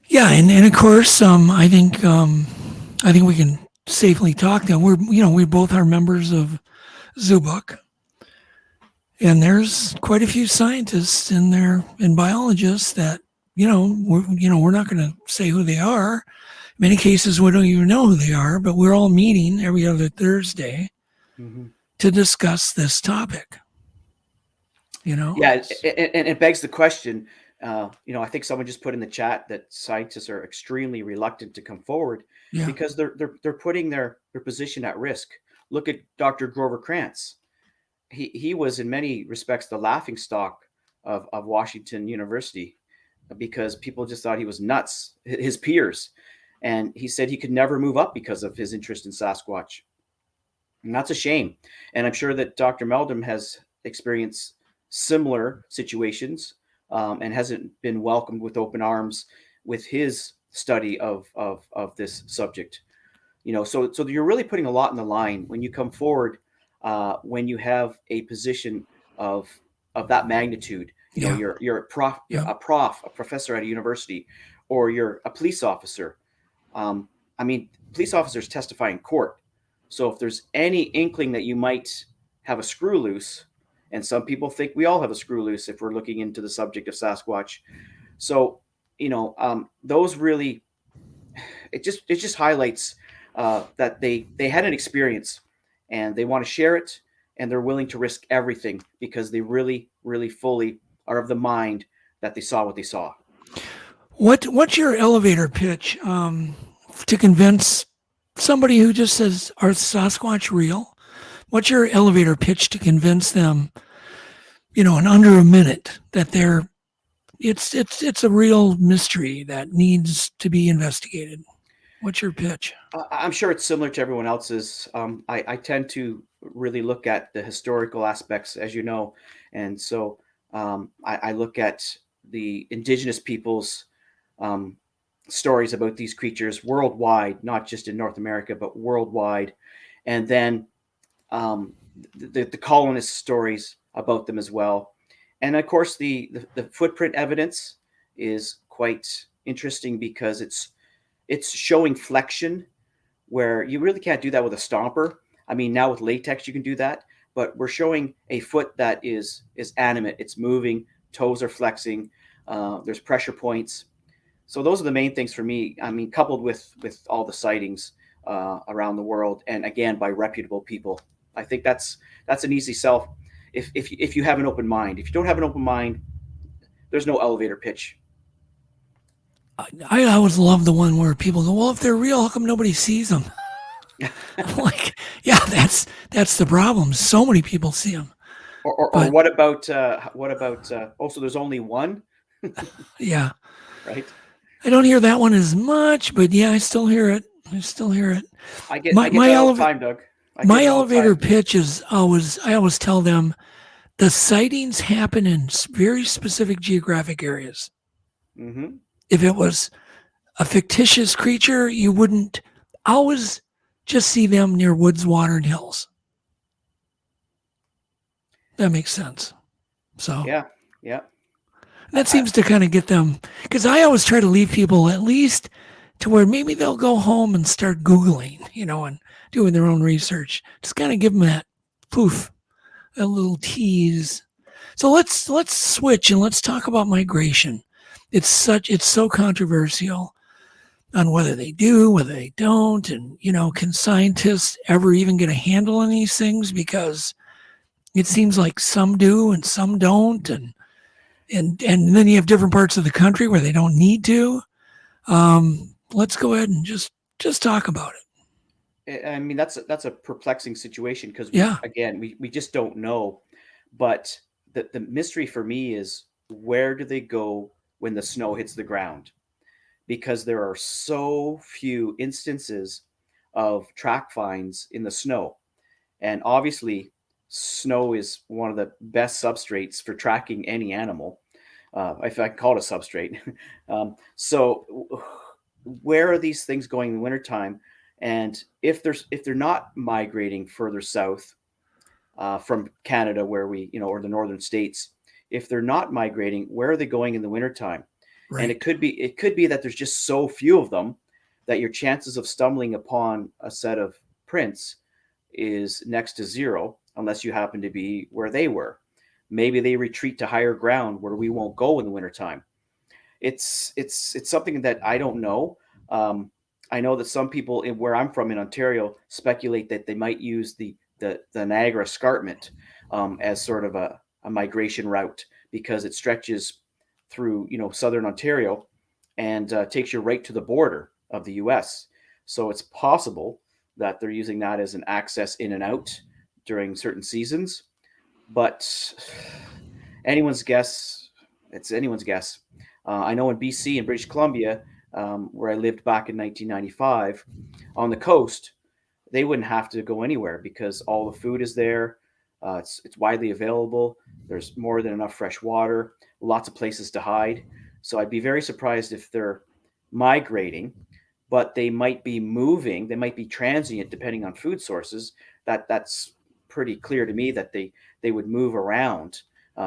Yeah, and of course, I think we can safely talk that we both are members of Zoobook, and there's quite a few scientists in there and biologists that we're not going to say who they are. In many cases, we don't even know who they are, but we're all meeting every other Thursday to discuss this topic. Yeah, and it begs the question. I think someone just put in the chat that scientists are extremely reluctant to come forward because they're putting their position at risk. Look at Dr. Grover Krantz. He was in many respects the laughingstock of Washington University, because people just thought he was nuts, his peers. And he said he could never move up because of his interest in Sasquatch. And that's a shame. And I'm sure that Dr. Meldrum has experienced similar situations and hasn't been welcomed with open arms with his study of this subject. So you're really putting a lot on the line when you come forward, when you have a position of that magnitude. You're a professor at a university, or you're a police officer. Police officers testify in court. So if there's any inkling that you might have a screw loose, and some people think we all have a screw loose if we're looking into the subject of Sasquatch. So, those really, it just highlights that they had an experience and they want to share it, and they're willing to risk everything because they really, really fully are of the mind that they saw what they saw. What's your elevator pitch to convince somebody who just says, "Are Sasquatch real?" What's your elevator pitch to convince them, in under a minute, that it's a real mystery that needs to be investigated? What's your pitch? I'm sure it's similar to everyone else's. I tend to really look at the historical aspects, as you know, and so I look at the indigenous peoples' stories about these creatures worldwide, not just in North America, but worldwide, and then the colonist stories about them as well. And of course, the footprint evidence is quite interesting because it's showing flexion where you really can't do that with a stomper. Now with latex you can do that, but we're showing a foot that is animate. It's moving, toes are flexing, there's pressure points. So those are the main things for me. Coupled with all the sightings around the world, and again by reputable people. I think that's an easy sell if you have an open mind. If you don't have an open mind, there's no elevator pitch. I always love the one where people go, "Well, if they're real, how come nobody sees them?" I'm like, yeah, that's the problem. So many people see them. Or what about so there's only one? Yeah. Right. I don't hear that one as much, but yeah, I still hear it. I get that all the time, Doug. My elevator pitch is I always tell them the sightings happen in very specific geographic areas. Mm-hmm. If it was a fictitious creature, you wouldn't always just see them near woods, water, and hills. That makes sense. So yeah. That seems to kind of get them, because I always try to leave people at least to where maybe they'll go home and start Googling, and doing their own research. Just kind of give them that poof, a little tease. So let's switch and let's talk about migration. It's so controversial on whether they do, whether they don't, and can scientists ever even get a handle on these things? Because it seems like some do and some don't, and then you have different parts of the country where they don't need to. Let's go ahead and just talk about it. That's a perplexing situation because we just don't know. But the mystery for me is, where do they go when the snow hits the ground? Because there are so few instances of track finds in the snow. And obviously, snow is one of the best substrates for tracking any animal. if I can call it a substrate. So where are these things going in the wintertime? And if they're not migrating further south from Canada, where we, or the northern states, if they're not migrating, where are they going in the wintertime? Right. And it could be that there's just so few of them that your chances of stumbling upon a set of prints is next to zero, unless you happen to be where they were. Maybe they retreat to higher ground where we won't go in the wintertime. It's something that I don't know. I know that some people where I'm from in Ontario speculate that they might use the Niagara Escarpment as sort of a migration route, because it stretches through southern Ontario and takes you right to the border of the U.S. So it's possible that they're using that as an access in and out during certain seasons, but anyone's guess. It's anyone's guess. I know in BC and British Columbia, where I lived back in 1995, on the coast, they wouldn't have to go anywhere because all the food is there. It's widely available. There's more than enough fresh water, lots of places to hide. So I'd be very surprised if they're migrating, but they might be moving. They might be transient depending on food sources. That's pretty clear to me that they would move around,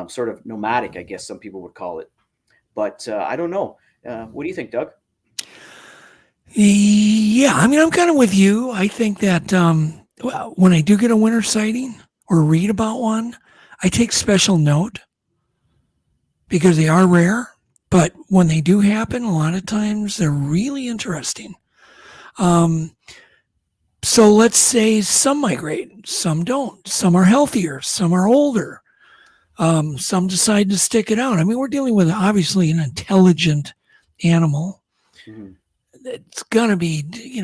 sort of nomadic, I guess some people would call it. But I don't know. What do you think, Doug? Yeah, I mean, I'm kind of with you. I think that when I do get a winter sighting or read about one, I take special note because they are rare. But when they do happen, a lot of times they're really interesting. So let's say some migrate, some don't. Some are healthier, some are older. Some decide to stick it out. I mean, we're dealing with obviously an intelligent animal. Mm-hmm. It's going to be,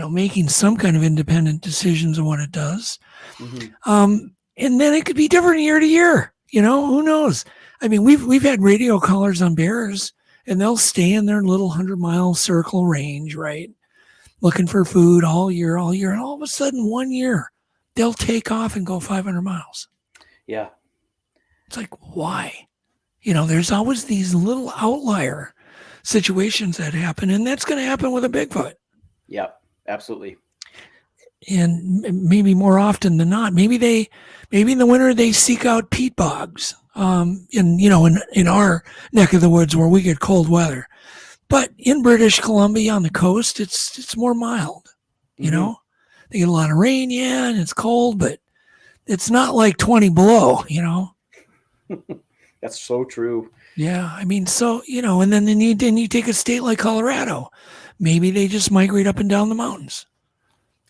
making some kind of independent decisions on what it does. Mm-hmm. And then it could be different year to year. Who knows? I mean, we've had radio collars on bears, and they'll stay in their little 100-mile circle range, right? Looking for food all year. And all of a sudden, 1 year, they'll take off and go 500 miles. Yeah. It's like, why? There's always these little outlier situations that happen, and that's going to happen with a Bigfoot. Yeah, absolutely. And maybe more often than not, maybe in the winter they seek out peat bogs. In our neck of the woods where we get cold weather, but in British Columbia on the coast, it's more mild. Mm-hmm. They get a lot of rain, and it's cold, but it's not like 20 below. That's so true. Yeah, I mean, so and then you take a state like Colorado, maybe they just migrate up and down the mountains.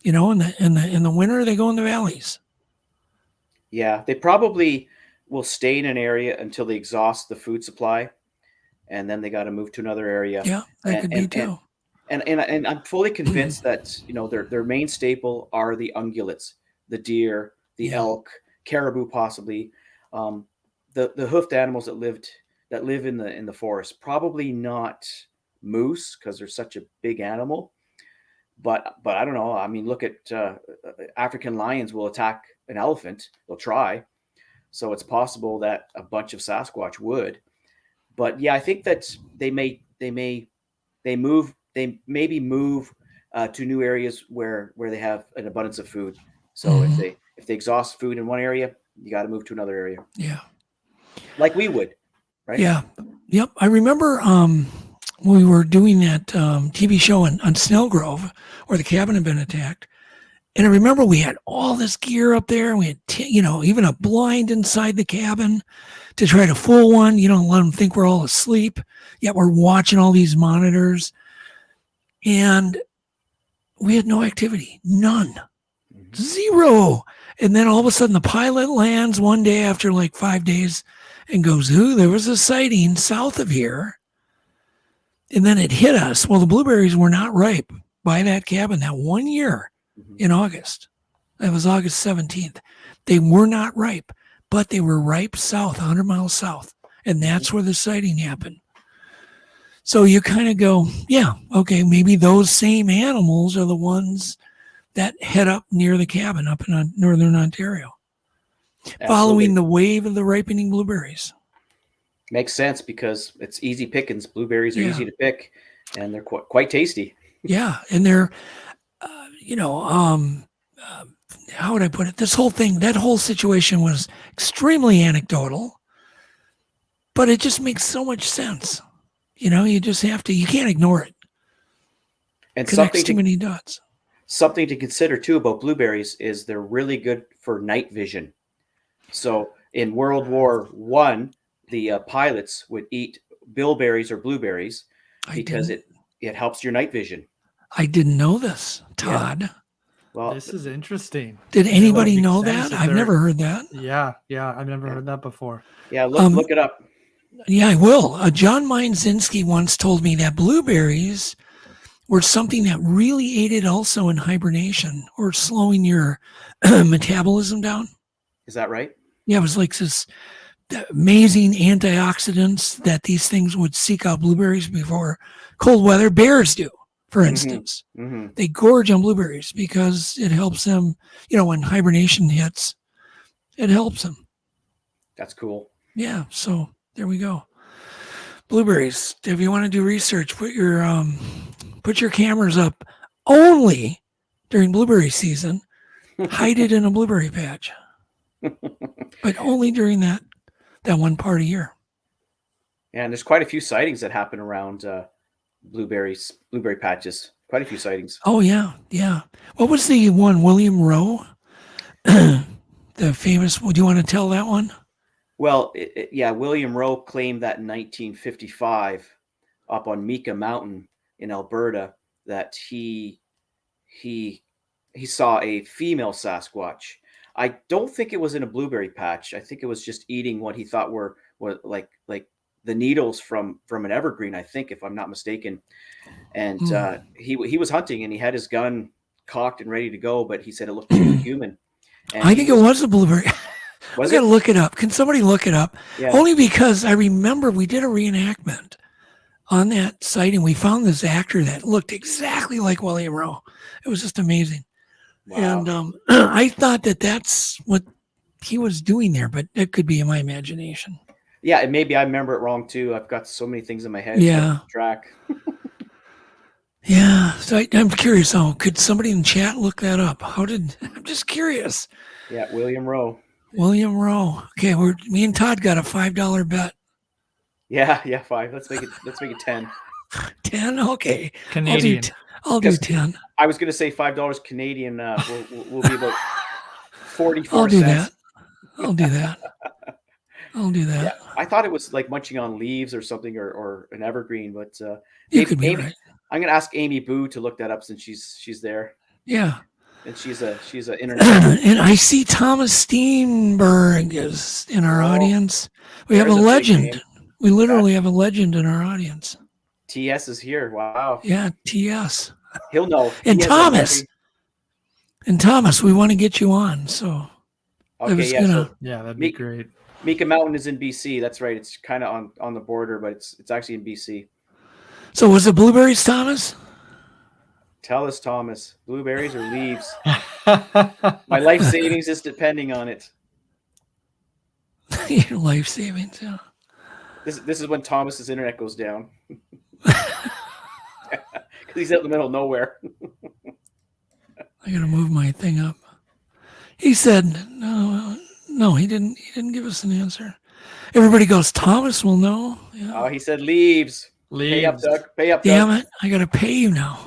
In the winter they go in the valleys. Yeah, they probably will stay in an area until they exhaust the food supply, and then they got to move to another area. Yeah, that could be too. And I'm fully convinced that their main staple are the ungulates, the deer, the elk, caribou, possibly. The hoofed animals that live in the forest, probably not moose because they're such a big animal. But I don't know. I mean, look at African lions will attack an elephant. They'll try. So it's possible that a bunch of Sasquatch would. But yeah, I think that they maybe move to new areas where they have an abundance of food. So mm-hmm. if they exhaust food in one area, you got to move to another area. Yeah. Like we would, right? Yeah. Yep. I remember we were doing that TV show on Snellgrove where the cabin had been attacked. And I remember we had all this gear up there. We had, even a blind inside the cabin to try to fool one, let them think we're all asleep. Yet we're watching all these monitors. And we had no activity, none, zero. And then all of a sudden the pilot lands one day after like 5 days and goes, there was a sighting south of here. And then it hit us. Well, the blueberries were not ripe by that cabin that 1 year in August. That was August 17th. They were not ripe, but they were ripe south, 100 miles south. And that's where the sighting happened. So you kind of go, yeah, okay, maybe those same animals are the ones that head up near the cabin up in northern Ontario, following the wave of the ripening blueberries. Makes sense because it's easy pickings. Blueberries are easy to pick, and they're quite tasty. Yeah, and they're, how would I put it? This whole thing, that whole situation was extremely anecdotal, but it just makes so much sense. You just have to, you can't ignore it. And connects too many dots. Something to consider too about blueberries is they're really good for night vision. So in World War I, the pilots would eat bilberries or blueberries because it helps your night vision. I didn't know this, Todd. Yeah. Well, this is interesting. Did anybody know that? I've never heard that. Yeah, I've never heard that before. Yeah, look it up. Yeah, I will. John Mindzinski once told me that blueberries were something that really aided also in hibernation or slowing your metabolism down. Is that right? Yeah, it was like this amazing antioxidants that these things would seek out blueberries before cold weather. Bears do, for instance. Mm-hmm. They gorge on blueberries because it helps them, when hibernation hits, it helps them. That's cool. Yeah, so there we go. Blueberries. If you want to do research, put your cameras up only during blueberry season. Hide it in a blueberry patch, but only during that one part of year. Yeah, and there's quite a few sightings that happen around blueberry patches. Quite a few sightings. Oh yeah. What was the one, William Rowe? The famous. Do you want to tell that one? Well, William Rowe claimed that in 1955, up on Mika Mountain in Alberta, that he saw a female Sasquatch. I don't think it was in a blueberry patch. I think it was just eating what he thought were like the needles from an evergreen, I think, if I'm not mistaken. And he was hunting, and he had his gun cocked and ready to go, but he said it looked too human. And I think it was a blueberry. I got to look it up. Can somebody look it up? Yeah. Only because I remember we did a reenactment on that site, and we found this actor that looked exactly like William Rowe. It was just amazing. Wow. And I thought that's what he was doing there, but it could be in my imagination. Yeah, and maybe I remember it wrong too. I've got so many things in my head. Yeah. Track. Yeah. So I'm curious. Could somebody in chat look that up? I'm just curious. Yeah, William Rowe. William Rowe. Okay, me and Todd got a $5 bet. Yeah, 5. Let's make it 10. 10? Okay. Canadian. I'll do 10. I was going to say $5 Canadian will be about 44 I'll do cents. that. Yeah, I thought it was like munching on leaves or something, or an evergreen, but you could be right. I'm going to ask Amy Boo to look that up since she's there. Yeah. And she's a internet. And I see Thomas Steenberg is in our audience. We have a legend. We literally have a legend in our audience. TS is here. Wow. Yeah, TS. He'll know. And Thomas. And Thomas, we want to get you on. So. Okay. Yeah, that'd be great. Mika Mountain is in BC. That's right. It's kind of on the border, but it's actually in BC. So was it blueberries, Thomas? Tell us, Thomas. Blueberries or leaves? My life savings is depending on it. Your life savings, yeah. This is when Thomas's internet goes down. Because he's out in the middle of nowhere. I gotta move my thing up. He said no, he didn't give us an answer. Everybody goes, Thomas will know. Yeah. Oh, he said leaves. Pay up, Doug. Pay up, Doug. Damn it! I gotta pay you now.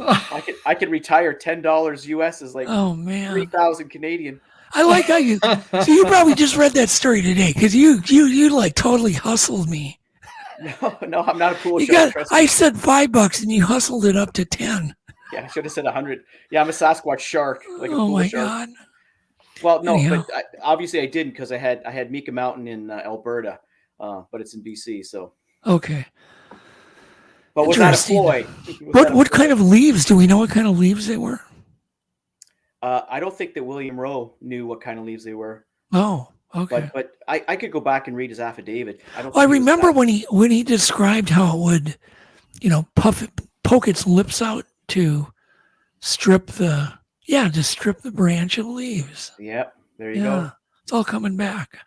I could retire $10 US is like 3,000 Canadian. I like how you. So you probably just read that story today because you like totally hustled me. No, I'm not a pool shark. I said $5 and you hustled it up to 10. Yeah, I should have said 100. Yeah, I'm a Sasquatch shark. Like a pool shark. God. Well, no, but obviously I didn't because I had Mika Mountain in Alberta, but it's in BC. So okay. But was that a ploy? What kind of leaves? Do we know what kind of leaves they were? I don't think that William Rowe knew what kind of leaves they were. Oh, okay. But I could go back and read his affidavit. I remember when he described how it would, poke its lips out to strip the branch of leaves. Yep, there you go. It's all coming back.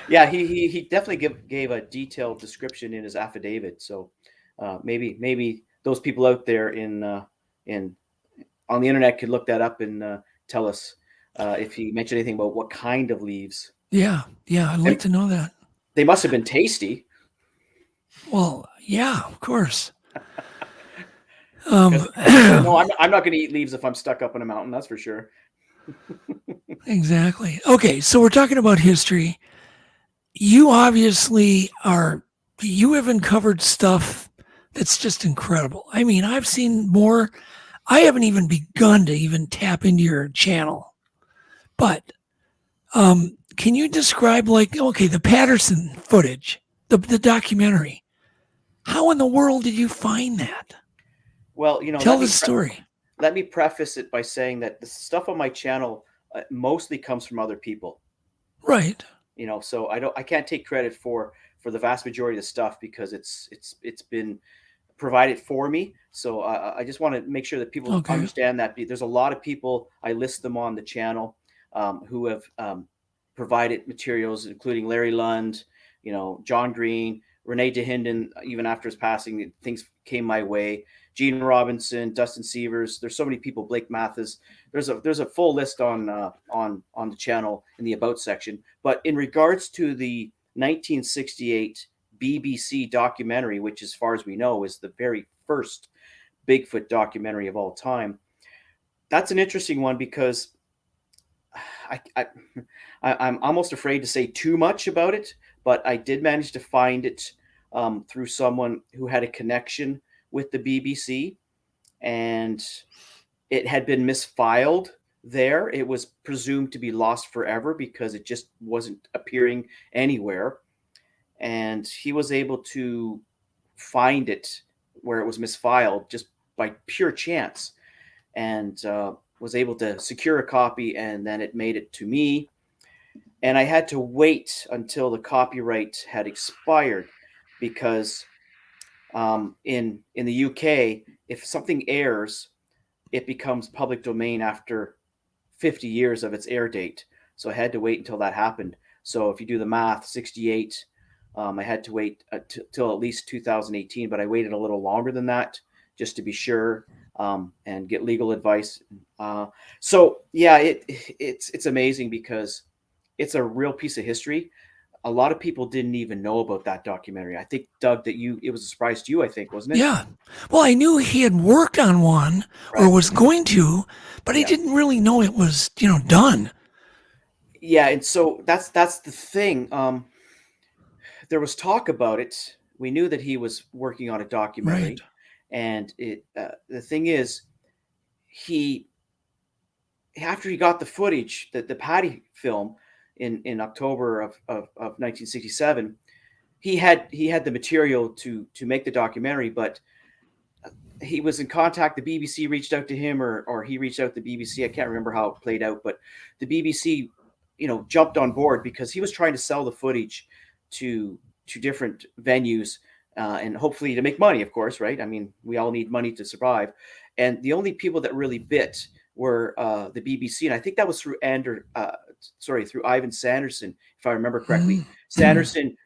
Yeah, he definitely gave a detailed description in his affidavit. So maybe those people out there in on the internet could look that up and tell us if he mentioned anything about what kind of leaves. Yeah, I'd like to know that. They must have been tasty. Well, yeah, of course. No, I'm not going to eat leaves if I'm stuck up in a mountain. That's for sure. Exactly. Okay, so we're talking about history. You obviously you have uncovered stuff that's just incredible. I mean, I've seen more. I haven't even begun to even tap into your channel. But can you describe, like, okay, the Patterson footage, the documentary? How in the world did you find that? Well, tell the story. Let me preface it by saying that the stuff on my channel mostly comes from other people. Right. So I can't take credit for the vast majority of the stuff because it's been provided for me. So I just want to make sure that people understand that there's a lot of people, I list them on the channel, who have provided materials, including Larry Lund, John Green, Renee DeHinden. Even after his passing, things came my way. Gene Robinson, Dustin Sievers. There's so many people. Blake Mathis. There's a full list on the channel in the About section. But in regards to the 1968 BBC documentary, which, as far as we know, is the very first Bigfoot documentary of all time, that's an interesting one because I'm almost afraid to say too much about it. But I did manage to find it through someone who had a connection with the BBC, and it had been misfiled there. It was presumed to be lost forever because it just wasn't appearing anywhere. And he was able to find it where it was misfiled just by pure chance, and was able to secure a copy, and then it made it to me. And I had to wait until the copyright had expired because in the UK, if something airs, it becomes public domain after 50 years of its air date. So I had to wait until that happened. So if you do the math, 68, I had to wait till at least 2018, but I waited a little longer than that just to be sure and get legal advice. So yeah, it's amazing because it's a real piece of history. A lot of people didn't even know about that documentary. I think, Doug, that it was a surprise to you, I think, wasn't it? Yeah. Well, I knew he had worked on one or was going to, but I didn't really know it was, done. Yeah. And so that's the thing. There was talk about it. We knew that he was working on a documentary. Right. And the thing is, after he got the footage, the Patty film, in October of 1967, he had the material to make the documentary, but he was in contact. The BBC reached out to him, or he reached out to the BBC. I can't remember how it played out, but the BBC, jumped on board because he was trying to sell the footage to different venues and hopefully to make money, of course, right? I mean, we all need money to survive. And the only people that really bit were the BBC, and I think that was through through Ivan Sanderson, if I remember correctly. Sanderson,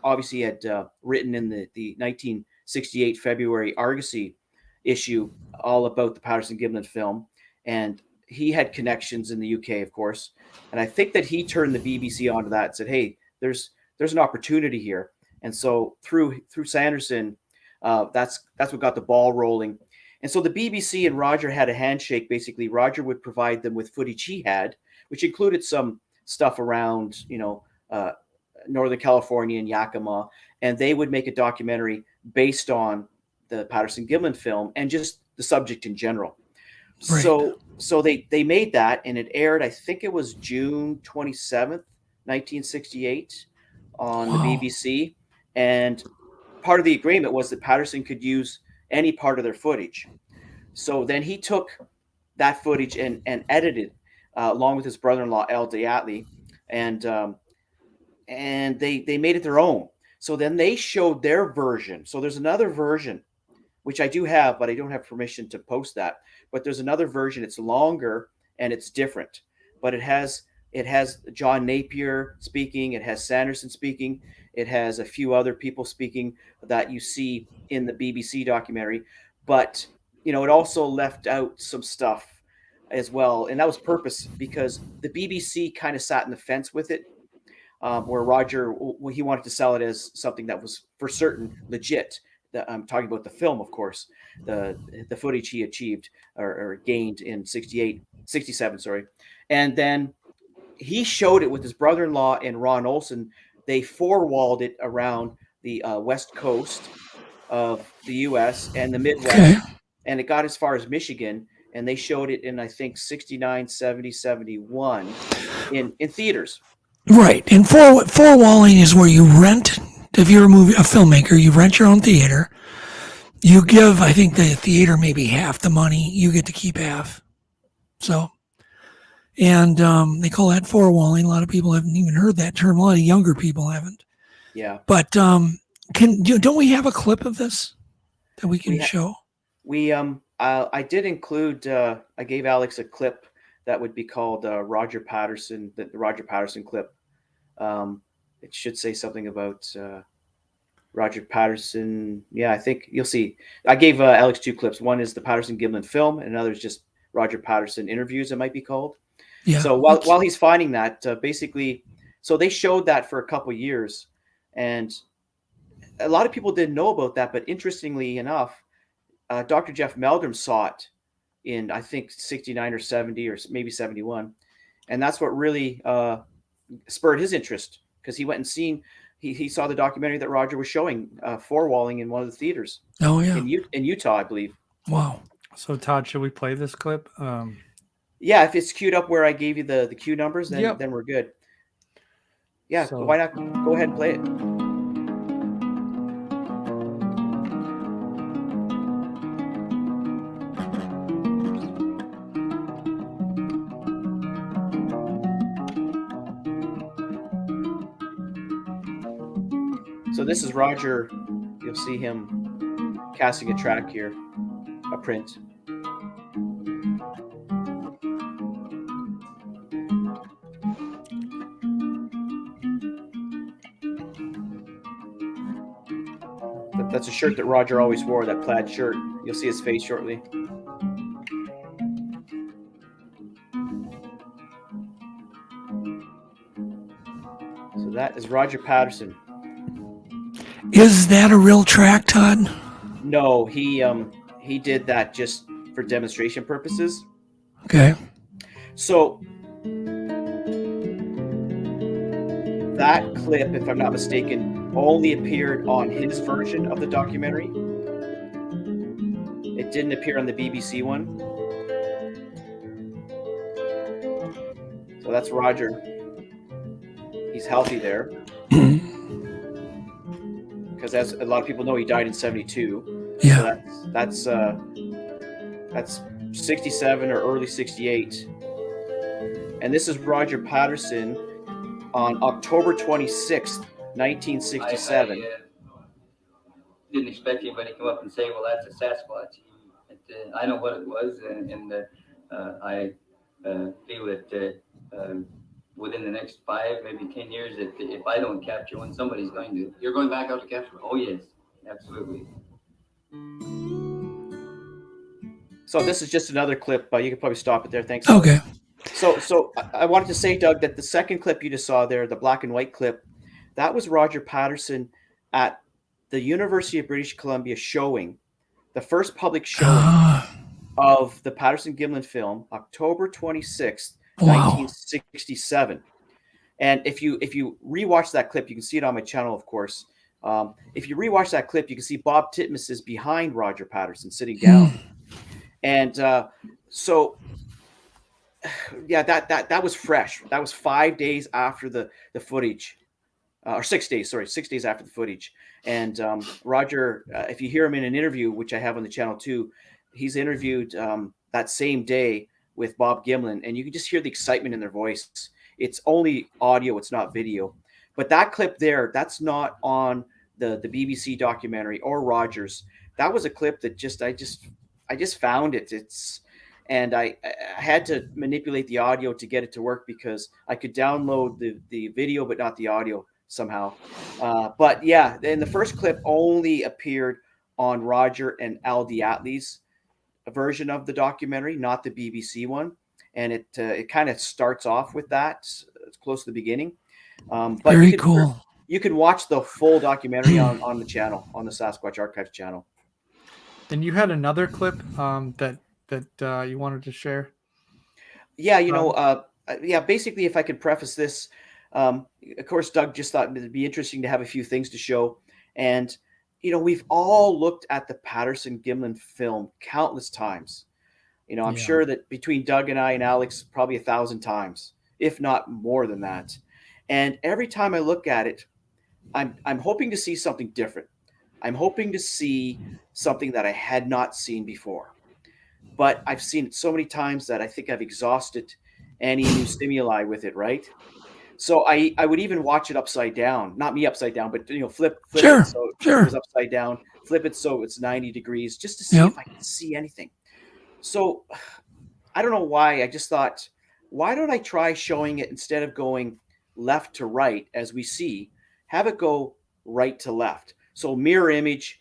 obviously had written in the 1968 February Argosy issue all about the Patterson-Gimlin film, and he had connections in the UK, of course. And I think that he turned the BBC onto that and said, "Hey, there's an opportunity here." And so through Sanderson, that's what got the ball rolling. And so the BBC and Roger had a handshake. Basically, Roger would provide them with footage he had, which included some stuff around, Northern California and Yakima, and they would make a documentary based on the Patterson-Gimlin film and just the subject in general. Right. So they made that, and it aired, I think it was June 27th, 1968 on the BBC. And part of the agreement was that Patterson could use any part of their footage. So then he took that footage and edited along with his brother-in-law, Al Diatley, and they made it their own. So then they showed their version. So there's another version, which I do have, but I don't have permission to post that. But there's another version. It's longer and it's different, but it has It has John Napier speaking. It has Sanderson speaking. It has a few other people speaking that you see in the BBC documentary. But, it also left out some stuff as well. And that was purpose, because the BBC kind of sat in the fence with it, where Roger, he wanted to sell it as something that was for certain legit. I'm talking about the film, of course, the footage he achieved or gained in 67, sorry. And then he showed it with his brother-in-law and Ron Olson. They four-walled it around the west coast of the U.S. and the Midwest, and it got as far as Michigan. And they showed it in, I think, 69, 70, 71 in theaters. Right. And four walling is where you rent. If you're a filmmaker, you rent your own theater. You give, I think, the theater maybe half the money. You get to keep half. So, and they call that four walling. A lot of people haven't even heard that term. A lot of younger people haven't. Yeah. But don't we have a clip of this that we can show? I did include. I gave Alex a clip that would be called Roger Patterson, the Roger Patterson clip. It should say something about Roger Patterson. Yeah, I think you'll see. I gave Alex two clips. One is the Patterson-Gimlin film, and another is just Roger Patterson interviews, it might be called. Yeah. So while he's finding that, basically, so they showed that for a couple years, and a lot of people didn't know about that. But interestingly enough, Dr. Jeff Meldrum saw it in, I think, 69 or 70 or maybe 71. And that's what really spurred his interest, because he went and he saw the documentary that Roger was showing, four walling in one of the theaters. Oh, yeah. In Utah, I believe. Wow. So, Todd, should we play this clip? Yeah, if it's queued up where I gave you the queue numbers, then we're good. Yeah, so why not go ahead and play it? So this is Roger. You'll see him casting a track here, a print. That's a shirt that Roger always wore, that plaid shirt. You'll see his face shortly. So that is Roger Patterson. Is that a real track, Todd? No, he did that just for demonstration purposes. Okay. So that clip, if I'm not mistaken, only appeared on his version of the documentary. It didn't appear on the BBC one. So that's Roger. He's healthy there. Because as a lot of people know, he died in 72. Yeah. So that's 67 or early 68. And this is Roger Patterson on October 26th, 1967. I didn't expect anybody to come up and say, well, that's a Sasquatch. I know what it was, and I feel that within the next 5, maybe 10 years, that if I don't capture one, somebody's going to. You're going back out to capture one? Oh, yes, absolutely. So this is just another clip. You can probably stop it there. Thanks. Okay. So I wanted to say, Doug, that the second clip you just saw there, the black and white clip, that was Roger Patterson at the University of British Columbia showing, the first public showing of the Patterson-Gimlin film, October 26th, 1967. And if you rewatch that clip, you can see it on my channel, of course. If you rewatch that clip, you can see Bob Titmus is behind Roger Patterson sitting down. And so, yeah, that was fresh. That was 5 days after the footage, or 6 days, sorry, 6 days after the footage. And Roger, if you hear him in an interview, which I have on the channel too, he's interviewed that same day with Bob Gimlin, and you can just hear the excitement in their voice. It's only audio, it's not video. But that clip there, that's not on the BBC documentary or Roger's. That was a clip that I just found it. and I had to manipulate the audio to get it to work because I could download the video but not the audio somehow. But yeah, then the first clip only appeared on Roger and Al Diatley's version of the documentary, not the BBC one, and it kind of starts off with that. It's close to the beginning. But very cool. You can watch the full documentary on the channel, on the Sasquatch Archives channel. And you had another clip that you wanted to share. Yeah, basically, if I could preface this, of course, Doug just thought it'd be interesting to have a few things to show, and we've all looked at the Patterson-Gimlin film countless times. I'm sure that between Doug and I and Alex, probably 1,000 times, if not more than that. And every time I look at it, I'm hoping to see something different. I'm hoping to see something that I had not seen before. But I've seen it so many times that I think I've exhausted any new stimuli with it, right? So I would even watch it upside down. Not me upside down, but flip sure, it so sure. it was upside down. Flip it so it's 90 degrees, just to see if I can see anything. So I don't know why. I just thought, why don't I try showing it instead of going left to right as we see, have it go right to left. So mirror image,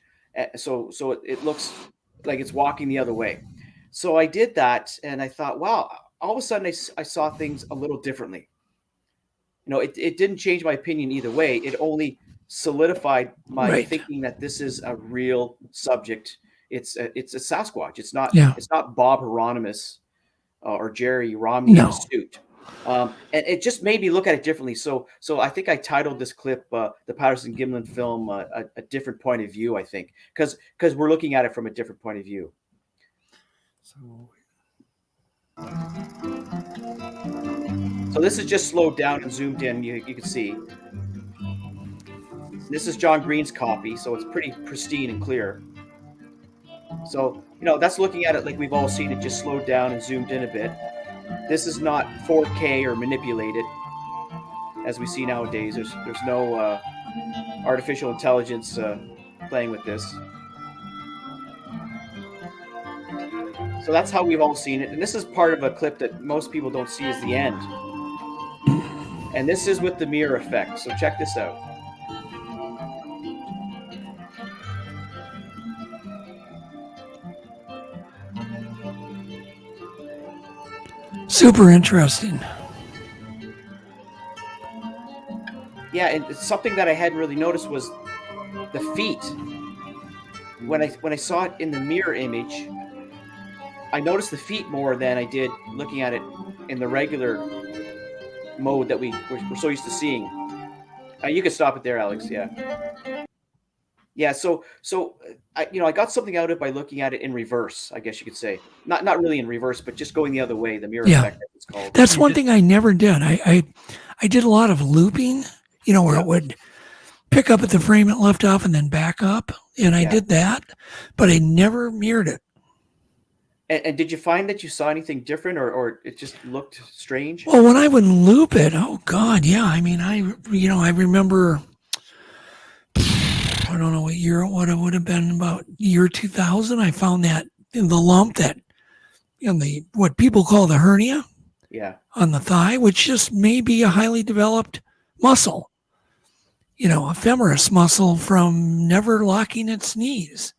so it looks like it's walking the other way. So I did that, and I thought, wow, all of a sudden I saw things a little differently. It didn't change my opinion either way. It only solidified my thinking that this is a real subject. It's a Sasquatch. It's not Bob Hieronymus or Jerry Romney in a suit. And it just made me look at it differently. So I think I titled this clip the Patterson-Gimlin film a different point of view, I think, because we're looking at it from a different point of view. So this is just slowed down and zoomed in. You can see. This is John Green's copy, so it's pretty pristine and clear. So, that's looking at it like we've all seen it, just slowed down and zoomed in a bit. This is not 4K or manipulated, as we see nowadays. There's no artificial intelligence playing with this. So that's how we've all seen it. And this is part of a clip that most people don't see is the end. And this is with the mirror effect. So check this out. Super interesting. Yeah, and it's something that I hadn't really noticed was the feet. When I saw it in the mirror image, I noticed the feet more than I did looking at it in the regular mode that we're so used to seeing. You can stop it there, Alex. Yeah. So I got something out of it by looking at it in reverse, I guess you could say. Not really in reverse, but just going the other way. The mirror effect, that it's called. That's one thing I never did. I did a lot of looping, where it would pick up at the frame it left off and then back up, and I did that, but I never mirrored it. And did you find that you saw anything different, or it just looked strange? Well, when I would loop it, oh God, yeah. I mean, I remember, I don't know what it would have been, about year 2000. I found that in the lump that in the what people call the hernia, on the thigh, which just may be a highly developed muscle, a femoris muscle from never locking its knees.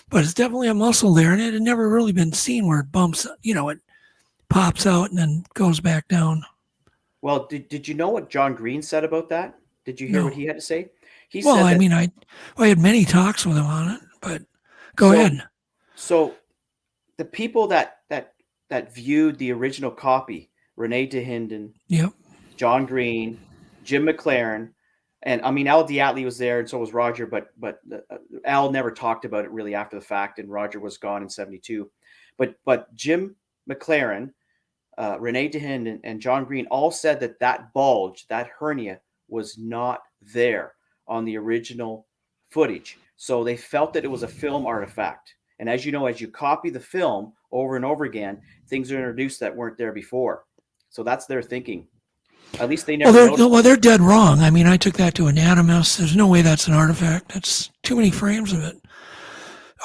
But it's definitely a muscle there, and it had never really been seen where it bumps, it pops out and then goes back down. Well, did you know what John Green said about that? Did you hear what he had to say? He said that, I had many talks with him on it, but go ahead. So the people that viewed the original copy, Renee DeHinden, John Green, Jim McLaren, and Al Diatley was there, and so was Roger, but Al never talked about it really after the fact, and Roger was gone in 1972. But Jim McLaren, Renee DeHinden, and John Green all said that bulge, that hernia, was not there on the original footage. So they felt that it was a film artifact. And as you know, as you copy the film over and over again, things are introduced that weren't there before. So that's their thinking. At least they never noticed. Well, they're dead wrong. I took that to anatomists. There's no way that's an artifact. That's too many frames of it.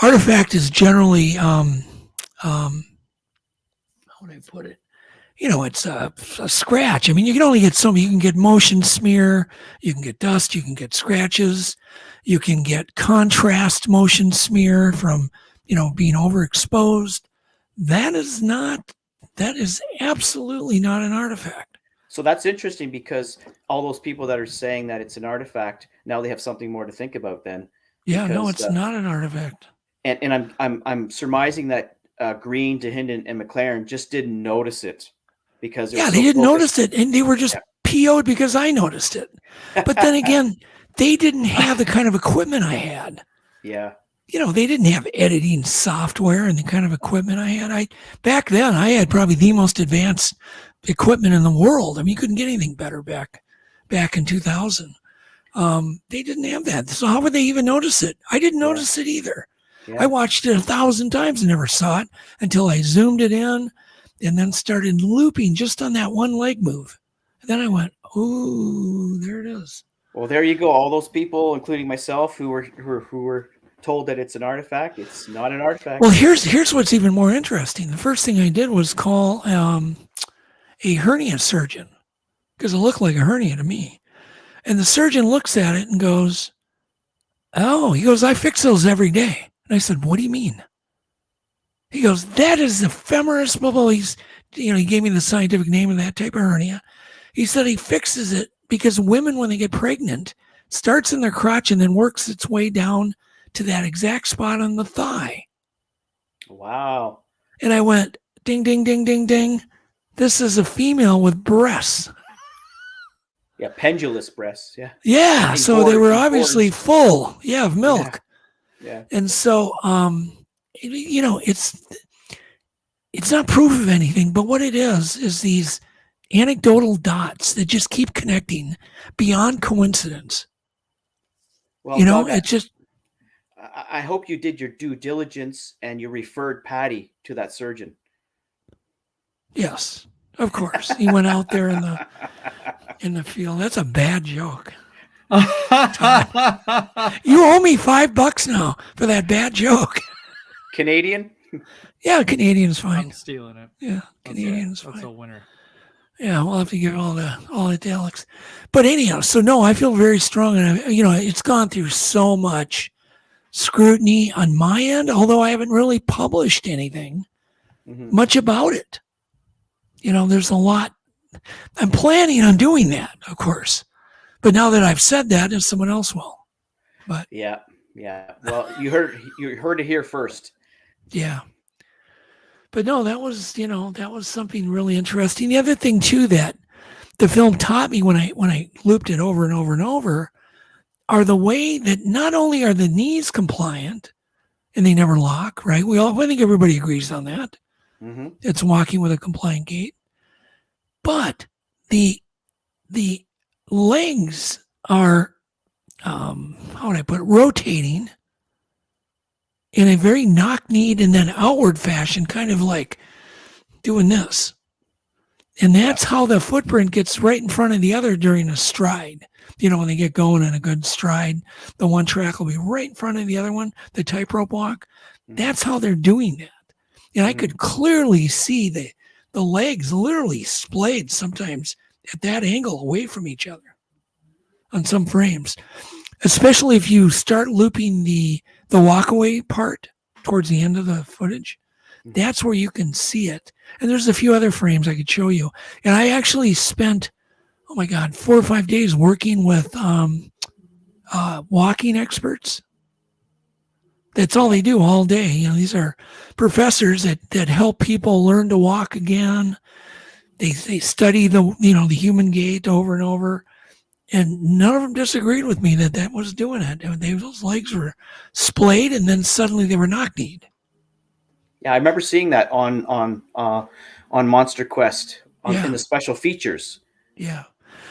Artifact is generally would I put it? It's a scratch. I mean, you can only get so many. You can get motion smear, you can get dust, you can get scratches, you can get contrast motion smear from, being overexposed. That is absolutely not an artifact. So that's interesting, because all those people that are saying that it's an artifact, now they have something more to think about then. Yeah, no, it's not an artifact. And I'm surmising that Green, DeHinden, and McLaren just didn't notice it. Because they didn't notice it, and they were just PO'd because I noticed it. But then again, they didn't have the kind of equipment I had. Yeah. They didn't have editing software and the kind of equipment I had. Back then, I had probably the most advanced equipment in the world. I mean, you couldn't get anything better back in 2000. They didn't have that. So how would they even notice it? I didn't notice it either. Yeah. I watched it 1,000 times and never saw it until I zoomed it in. And then started looping just on that one leg move. And then I went, "Ooh, there it is." Well, there you go. All those people, including myself, who were told that it's an artifact. It's not an artifact. Well, here's what's even more interesting. The first thing I did was call a hernia surgeon, because it looked like a hernia to me. And the surgeon looks at it and goes, "Oh," he goes, "I fix those every day." And I said, "What do you mean?" He goes, "That is the femoris bubble." He gave me the scientific name of that type of hernia. He said he fixes it because women, when they get pregnant, starts in their crotch and then works its way down to that exact spot on the thigh. Wow. And I went, ding, ding, ding, ding, ding. This is a female with breasts. Yeah, pendulous breasts. Yeah. Yeah. So they were obviously full. Yeah, of milk. Yeah. And so, it's not proof of anything, but what it is these anecdotal dots that just keep connecting beyond coincidence. Well, it's just. I hope you did your due diligence and you referred Patty to that surgeon. Yes, of course. He went out there in the field. That's a bad joke. You owe me $5 now for that bad joke. Canadian? Yeah, Canadian's fine. I'm stealing it. Yeah, Canadian's fine. That's a winner. Yeah, we'll have to give all the Alex. But anyhow, so no, I feel very strong, and it's gone through so much scrutiny on my end, although I haven't really published anything much about it. There's a lot. I'm planning on doing that, of course. But now that I've said that, and someone else will. But yeah. Well, you heard it here first. Yeah. But no, that was something really interesting. The other thing too that the film taught me when I looped it over and over and over are the way that not only are the knees compliant and they never lock, right? I think everybody agrees on that. Mm-hmm. It's walking with a compliant gait. But the legs are, how would I put it, rotating in a very knock-kneed and then outward fashion, kind of like doing this. And that's how the footprint gets right in front of the other during a stride. When they get going in a good stride, the one track will be right in front of the other one, the tightrope walk. That's how they're doing that. And I could clearly see the legs literally splayed sometimes at that angle away from each other on some frames, especially if you start looping the walkaway part towards the end of the footage. That's where you can see it. And there's a few other frames I could show you. And I actually spent, 4 or 5 days working with walking experts. That's all they do all day. These are professors that help people learn to walk again. They study the human gait over and over. And none of them disagreed with me that was doing it. Those legs were splayed, and then suddenly they were knock-kneed. Yeah, I remember seeing that on Monster Quest in the special features. Yeah.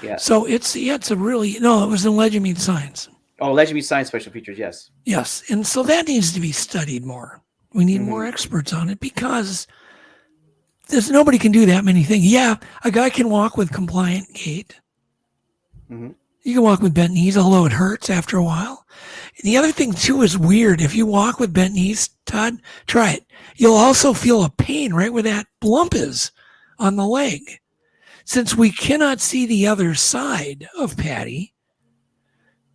Yeah. So it was in Legend Meets Science. Oh, Legend Meets Science special features, yes. Yes, and so that needs to be studied more. We need more experts on it because nobody can do that many things. Yeah, a guy can walk with compliant gait. Mm-hmm. You can walk with bent knees, although it hurts after a while. And the other thing, too, is weird. If you walk with bent knees, Todd, try it. You'll also feel a pain right where that lump is on the leg. Since we cannot see the other side of Patty,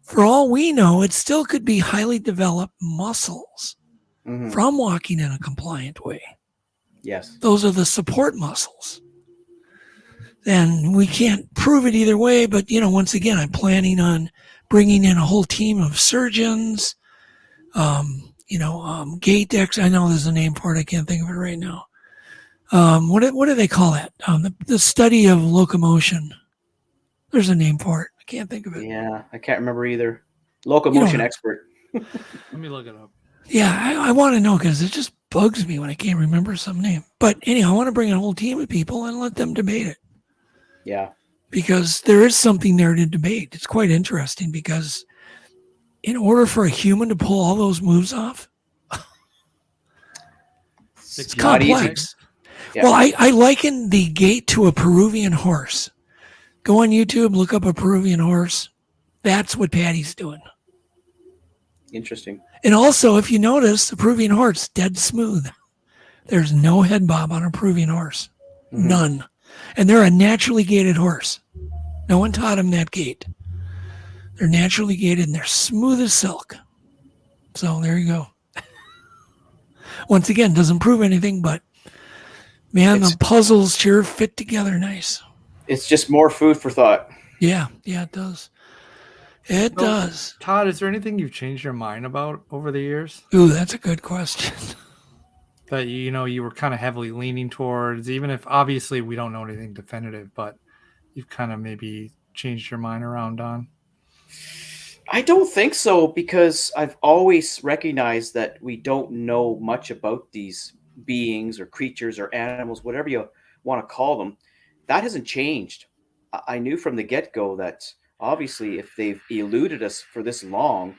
for all we know, it still could be highly developed muscles from walking in a compliant way. Yes. Those are the support muscles. And we can't prove it either way, but, once again, I'm planning on bringing in a whole team of surgeons, gait X. I know there's a name for it. I can't think of it right now. What do they call that? The study of locomotion. There's a name for it. I can't think of it. Yeah, I can't remember either. Locomotion expert. Let me look it up. Yeah, I want to know because it just bugs me when I can't remember some name. But anyhow, I want to bring a whole team of people and let them debate it. Yeah. Because there is something there to debate. It's quite interesting because in order for a human to pull all those moves off, it's complex. Yeah. Well, I liken the gait to a Peruvian horse. Go on YouTube, look up a Peruvian horse. That's what Patty's doing. Interesting. And also, if you notice, the Peruvian horse, dead smooth. There's no head bob on a Peruvian horse. None. And they're a naturally gaited horse. No one taught them that gait. They're naturally gaited and they're smooth as silk. So there you go. Once again, doesn't prove anything, but man, the puzzles sure fit together nice. It's just more food for thought. Yeah, it does. It does. Todd, is there anything you've changed your mind about over the years? Ooh, that's a good question. That, you were kind of heavily leaning towards, even if obviously we don't know anything definitive, but you've kind of maybe changed your mind around on? I don't think so, because I've always recognized that we don't know much about these beings or creatures or animals, whatever you want to call them. That hasn't changed. I knew from the get-go that obviously if they've eluded us for this long,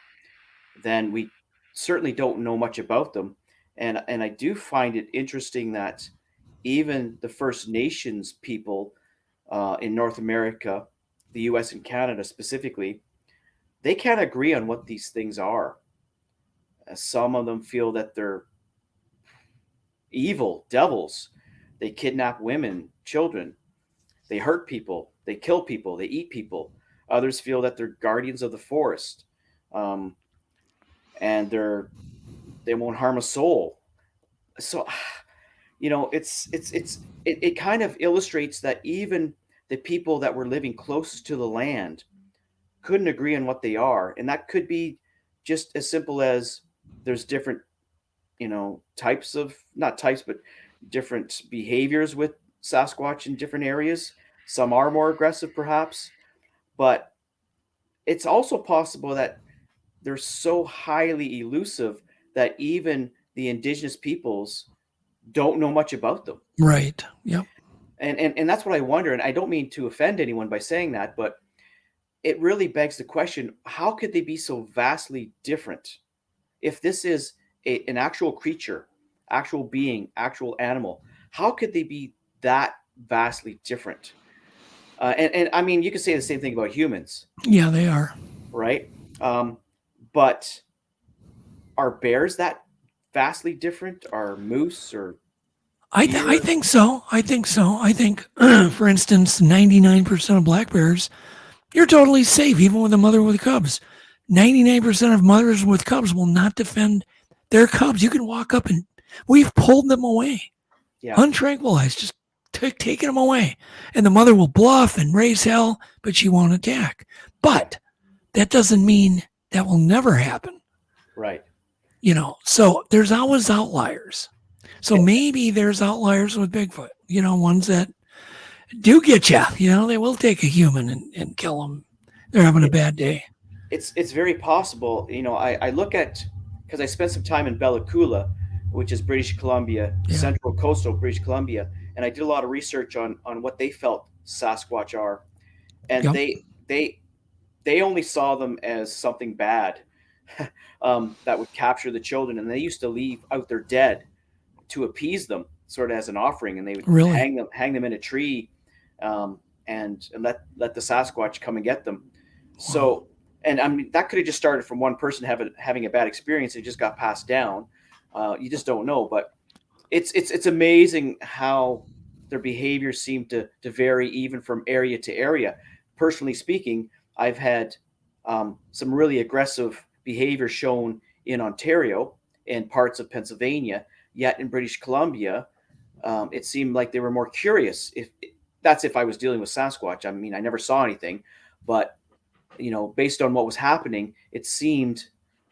then we certainly don't know much about them. And I do find it interesting that even the First Nations people in North America, the US and Canada specifically, they can't agree on what these things are. Some of them feel that they're evil devils. They kidnap women, children. They hurt people. They kill people. They eat people. Others feel that they're guardians of the forest, and they won't harm a soul. So, it kind of illustrates that even the people that were living closest to the land couldn't agree on what they are, and that could be just as simple as there's different, types of not types, but different behaviors with Sasquatch in different areas. Some are more aggressive, perhaps, but it's also possible that they're so highly elusive that even the indigenous peoples don't know much about them. Right. Yep. And that's what I wonder. And I don't mean to offend anyone by saying that, but it really begs the question, how could they be so vastly different? If this is an actual creature, actual being, actual animal, how could they be that vastly different? And I mean, you could say the same thing about humans. Yeah, they are. Right? But are bears that vastly different? Are moose or I think so. I think, for instance, 99% of black bears, you're totally safe, even with a mother with cubs. 99% of mothers with cubs will not defend their cubs. You can walk up and we've pulled them away, untranquilized, just taking them away. And the mother will bluff and raise hell, but she won't attack. But that doesn't mean that will never happen. Right. So there's always outliers. So maybe there's outliers with Bigfoot, ones that do get you, they will take a human and kill them. They're having a bad day. It's very possible. I look at, because I spent some time in Bella Coola, which is British Columbia, central coastal British Columbia, and I did a lot of research on what they felt Sasquatch are. And they only saw them as something bad that would capture the children, and they used to leave out their dead to appease them, sort of as an offering, and they would hang them in a tree, and let the Sasquatch come and get them. So, and I mean, that could have just started from one person having a bad experience. It just got passed down. You just don't know, but it's amazing how their behaviors seem to vary even from area to area. Personally speaking, I've had some really aggressive behavior shown in Ontario and parts of Pennsylvania. Yet in British Columbia, it seemed like they were more curious. If I was dealing with Sasquatch, I mean, I never saw anything, but based on what was happening, it seemed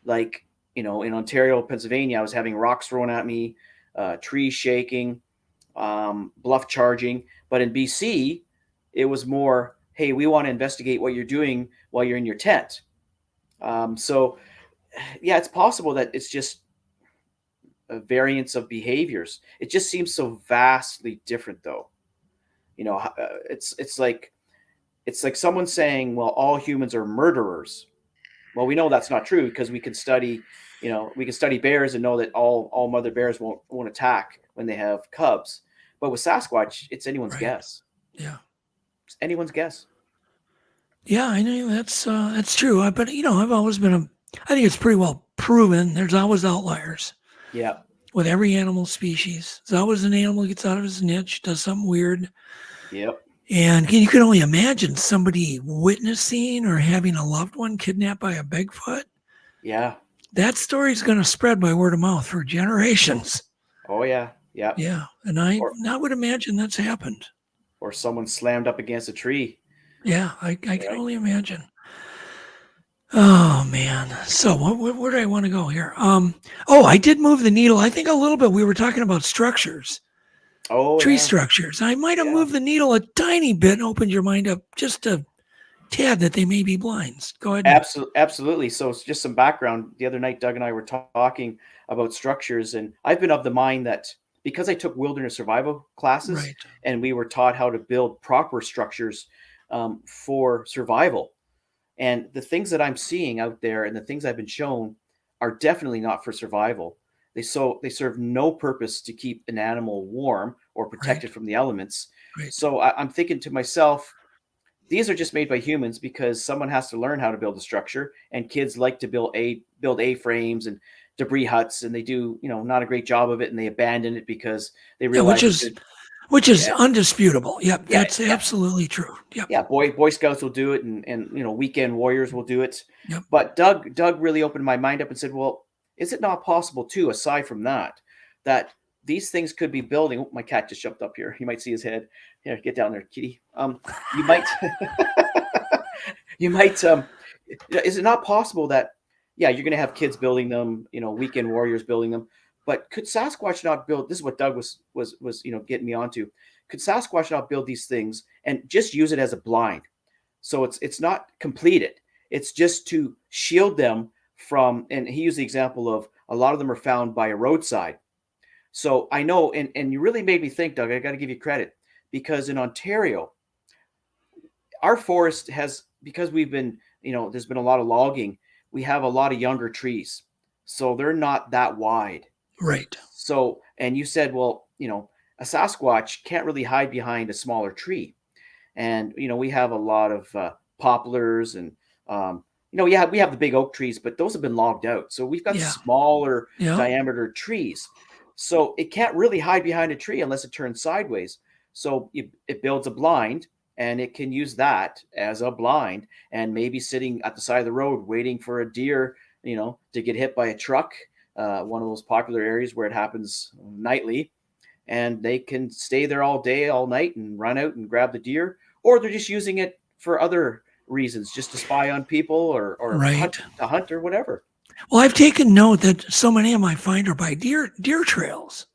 like in Ontario, Pennsylvania, I was having rocks thrown at me, trees shaking, bluff charging. But in BC, it was more, hey, we want to investigate what you're doing while you're in your tent. So, yeah, it's possible that it's just a variance of behaviors. It just seems so vastly different, though. It's like someone saying, well, all humans are murderers. Well, we know that's not true because we can study bears and know that all mother bears won't attack when they have cubs. But with Sasquatch, it's anyone's guess. Yeah. It's anyone's guess. Yeah, I know that's true. But I've always been I think it's pretty well proven. There's always outliers. Yeah. With every animal species, there's always an animal gets out of his niche, does something weird. Yep. And you can only imagine somebody witnessing or having a loved one kidnapped by a Bigfoot. Yeah. That story's going to spread by word of mouth for generations. Oh yeah. Yeah. Yeah, and I would imagine that's happened. Or someone slammed up against a tree. Yeah, I can only imagine. Oh man. So where do I want to go here? I did move the needle. I think a little bit. We were talking about structures. Oh, tree structures. I might have moved the needle a tiny bit and opened your mind up just a tad that they may be blinds. Go ahead. Absolutely. So it's just some background. The other night, Doug and I were talking about structures, and I've been of the mind that because I took wilderness survival classes and we were taught how to build proper structures for survival. And the things that I'm seeing out there and the things I've been shown are definitely not for survival. They serve no purpose to keep an animal warm or protected from the elements. Right. So I'm thinking to myself, these are just made by humans because someone has to learn how to build a structure, and kids like to build A-frames and debris huts, and they do not a great job of it, and they abandon it because they realize which is undisputable. Yep, that's absolutely true. Yep. Yeah, Boy Scouts will do it, and weekend warriors will do it. Yep. But Doug really opened my mind up and said, well, is it not possible too, aside from that these things could be building? Oh, my cat just jumped up here. You might see his head. Here, get down there, kitty. You might is it not possible that you're going to have kids building them, weekend warriors building them, but could Sasquatch not build? This is what Doug was getting me onto. Could Sasquatch not build these things and just use it as a blind? So it's not completed. It's just to shield them from, and he used the example of a lot of them are found by a roadside. So I know, and you really made me think, Doug, I got to give you credit, because in Ontario, our forest has, because we've been, there's been a lot of logging, we have a lot of younger trees. So they're not that wide. Right. So, and you said, well, a Sasquatch can't really hide behind a smaller tree. And, we have a lot of poplars and, we have the big oak trees, but those have been logged out. So we've got smaller diameter trees. So it can't really hide behind a tree unless it turns sideways. So it builds a blind, and it can use that as a blind, and maybe sitting at the side of the road waiting for a deer, to get hit by a truck, one of those popular areas where it happens nightly, and they can stay there all day, all night, and run out and grab the deer, or they're just using it for other reasons, just to spy on people or hunt or whatever. Well, I've taken note that so many of my find are by deer trails.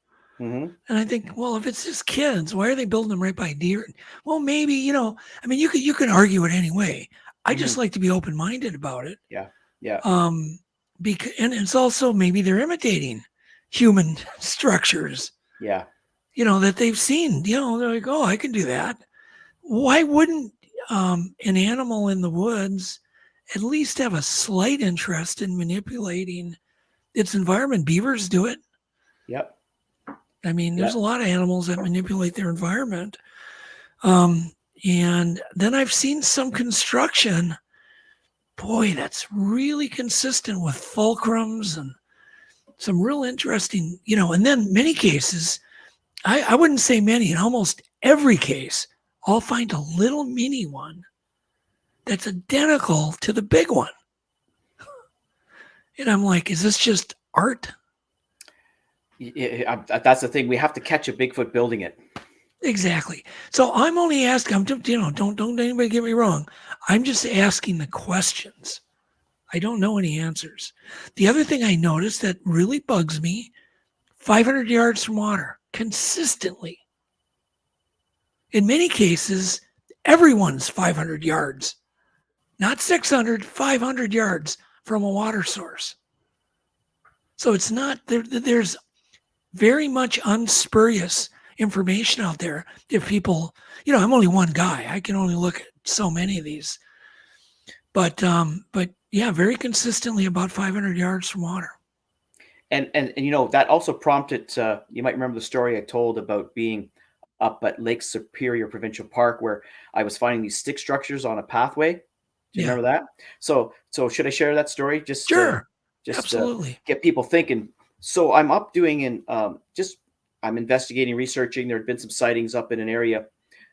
Mm-hmm. And I think, well, if it's just kids, why are they building them right by deer? Well, maybe, you can argue it anyway. I just like to be open-minded about it. Yeah. Yeah. And it's also maybe they're imitating human structures. Yeah. That they've seen, they're like, oh, I can do that. Why wouldn't an animal in the woods at least have a slight interest in manipulating its environment? Beavers do it. Yep. I mean, there's a lot of animals that manipulate their environment. And then I've seen some construction boy, that's really consistent with fulcrums and some real interesting, and then many cases, I wouldn't say many, in almost every case, I'll find a little mini one that's identical to the big one. And I'm like, is this just art? Yeah, that's the thing. We have to catch a Bigfoot building it. Exactly. So I'm only asking, don't anybody get me wrong. I'm just asking the questions. I don't know any answers. The other thing I noticed that really bugs me, 500 yards from water, consistently. In many cases, everyone's 500 yards, not 600, 500 yards from a water source. So it's not, there's very much unspurious information out there. If people, I'm only one guy. I can only look at so many of these. But yeah, very consistently about 500 yards from water. And that also prompted, you might remember the story I told about being up at Lake Superior Provincial Park, where I was finding these stick structures on a pathway. Do you remember that? So should I share that story? Just sure. Just absolutely. Get people thinking. So I'm up doing I'm investigating, researching. There had been some sightings up in an area,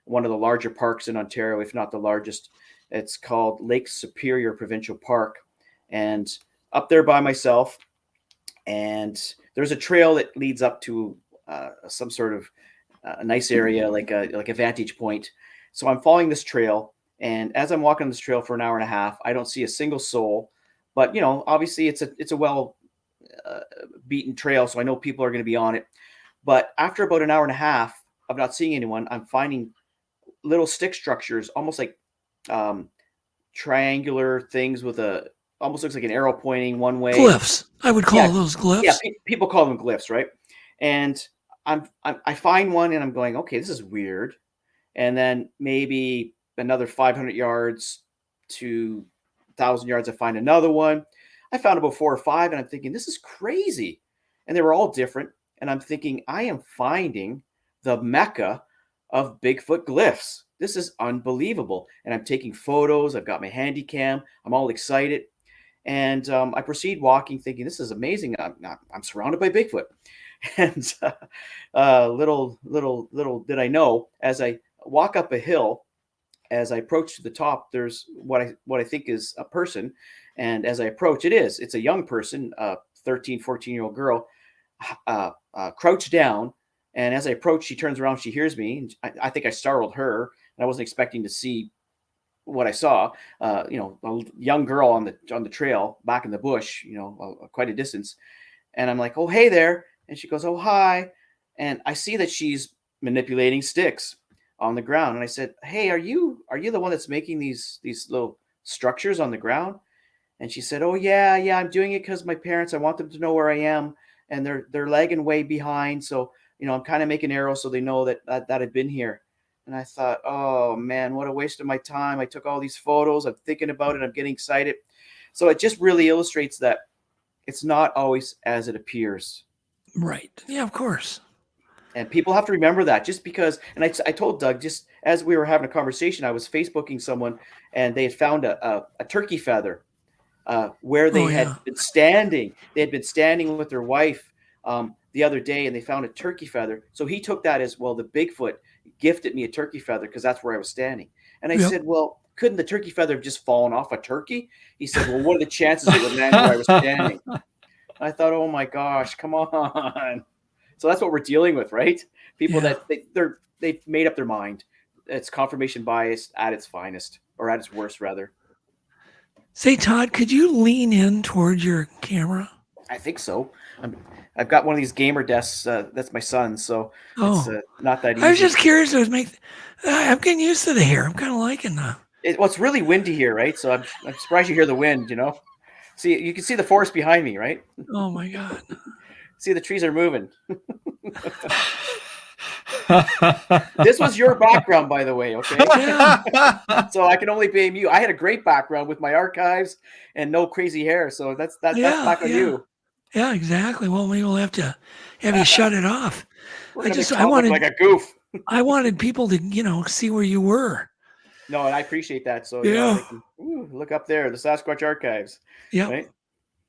one of the larger parks in Ontario, if not the largest. It's called Lake Superior Provincial Park, and up there by myself. And there's a trail that leads up to some sort of a nice area, like a vantage point. So I'm following this trail, and as I'm walking this trail for an hour and a half, I don't see a single soul. But obviously it's a well beaten trail, so I know people are going to be on it. But after about an hour and a half of not seeing anyone, I'm finding little stick structures, almost like triangular things with almost looks like an arrow pointing one way. Glyphs. I would call those glyphs. Yeah, people call them glyphs, right? And I find one and I'm going, okay, this is weird. And then maybe another 500 yards to 1,000 yards, I find another one. I found about 4 or 5, and I'm thinking, this is crazy. And they were all different. And I'm thinking, I am finding the mecca of Bigfoot glyphs. This is unbelievable. And I'm taking photos. I've got my handy cam. I'm all excited. And I proceed walking, thinking, this is amazing. I'm surrounded by Bigfoot. And little did I know, as I walk up a hill, as I approach the top, there's what I think is a person. And as I approach, it's a young person, 13, 14-year-old girl, crouched down. And as I approach, she turns around, she hears me. And I think I startled her, and I wasn't expecting to see what I saw. A young girl on the trail back in the bush, quite a distance. And I'm like, oh, hey there. And she goes, oh, hi. And I see that she's manipulating sticks on the ground. And I said, hey, are you the one that's making these little structures on the ground? And she said, oh, yeah, I'm doing it because my parents, I want them to know where I am. And they're lagging way behind. So, I'm kind of making arrows so they know that I've been here. And I thought, oh, man, what a waste of my time. I took all these photos. I'm thinking about it. I'm getting excited. So it just really illustrates that it's not always as it appears. Right. Yeah, of course. And people have to remember that, just because, and I told Doug, just as we were having a conversation, I was Facebooking someone, and they had found a turkey feather where they had been standing. They had been standing with their wife the other day, and they found a turkey feather. So he took that as, well, the Bigfoot gifted me a turkey feather because that's where I was standing. And I said, well, couldn't the turkey feather have just fallen off a turkey? He said, well, what are the chances it would land where I was standing? I thought, oh my gosh, come on. So that's what we're dealing with, right? People that they've made up their mind. It's confirmation bias at its finest, or at its worst, rather. Say, Todd, could you lean in towards your camera? I think so. I've got one of these gamer desks. That's my son's, so it's not that easy. I was just curious. I'm getting used to the hair. I'm kind of liking that. It's really windy here, right? So I'm surprised you hear the wind. See, you can see the forest behind me, right? Oh my God! See, the trees are moving. This was your background, by the way, okay? Yeah. So I can only blame you. I had a great background with my archives and no crazy hair, so that's back on you. Yeah, exactly. Well, maybe we'll have to have you shut it off. I wanted like a goof. I wanted people to, see where you were. No, and I appreciate that. So Yeah. I'm thinking, ooh, look up there, the Sasquatch Archives. Yeah. Right?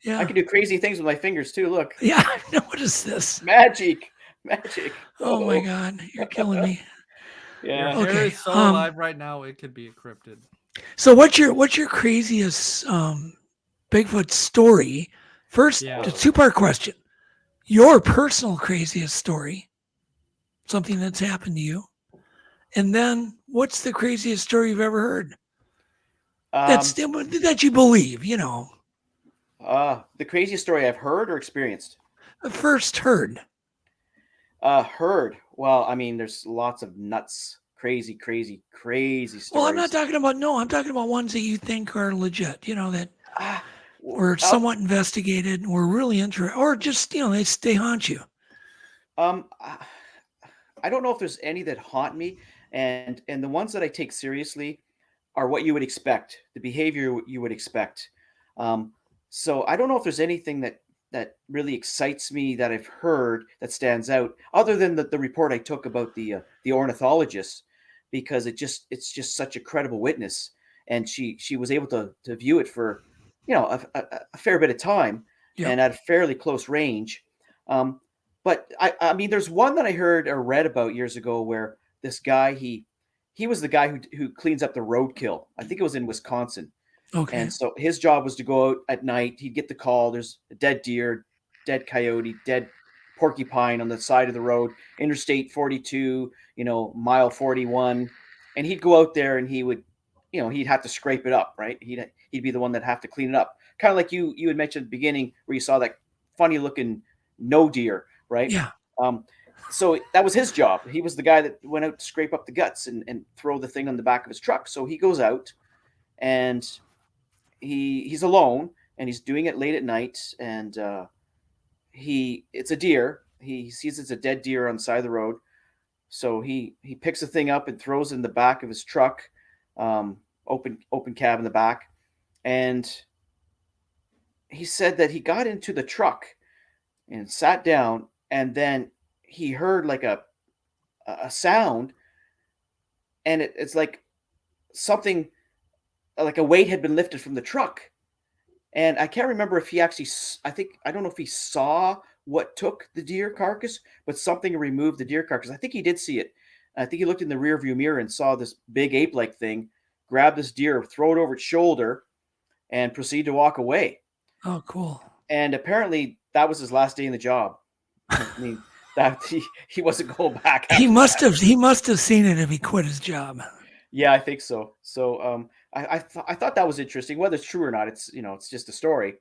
Yeah. I can do crazy things with my fingers too. Look. Yeah. What is this? Magic. Oh my God. You're killing me. Yeah. Your hair Okay, is so alive right now, it could be a cryptid. So what's your craziest Bigfoot story? First, Yeah. a two-part question. Your personal craziest story, something that's happened to you. And then what's the craziest story you've ever heard? That you believe, The craziest story I've heard or experienced? First heard. Heard. Well, I mean, there's lots of nuts, crazy stories. Well, I'm not talking about, I'm talking about ones that you think are legit, that were somewhat investigated and were really interesting, or just, they haunt you. I don't know if there's any that haunt me, and the ones that I take seriously are what you would expect, the behavior you would expect. So I don't know if there's anything that really excites me that I've heard that stands out, other than the report I took about the ornithologist, because it's just such a credible witness, and she was able to view it for a fair bit of time, and at a fairly close range. But I mean, there's one that I heard or read about years ago where this guy he was the guy who cleans up the roadkill. I think it was in Wisconsin. Okay. And so his job was to go out at night. He'd get the call. There's a dead deer, dead coyote, dead porcupine on the side of the road, Interstate 42, mile 41. And he'd go out there and he would, he'd have to scrape it up, right? He'd be the one that have to clean it up. Kind of like you had mentioned at the beginning where you saw that funny looking no deer, right? Yeah. So that was his job. He was the guy that went out to scrape up the guts and throw the thing on the back of his truck. So he goes out and he's alone and he's doing it late at night, and it's a deer. He sees it's a dead deer on the side of the road. So he picks the thing up and throws it in the back of his truck, open cab in the back. And he said that he got into the truck and sat down, and then he heard like a sound, and it's like something, like a weight had been lifted from the truck. And I can't remember if he actually, I don't know if he saw what took the deer carcass, but something removed the deer carcass. I think he did see it. I think he looked in the rear view mirror and saw this big ape-like thing grab this deer, throw it over its shoulder, and proceed to walk away. Oh, cool. And apparently that was his last day in the job. I mean, that he wasn't going back. He must have seen it if he quit his job. Yeah, I think so. So I thought that was interesting. Whether it's true or not, it's it's just a story.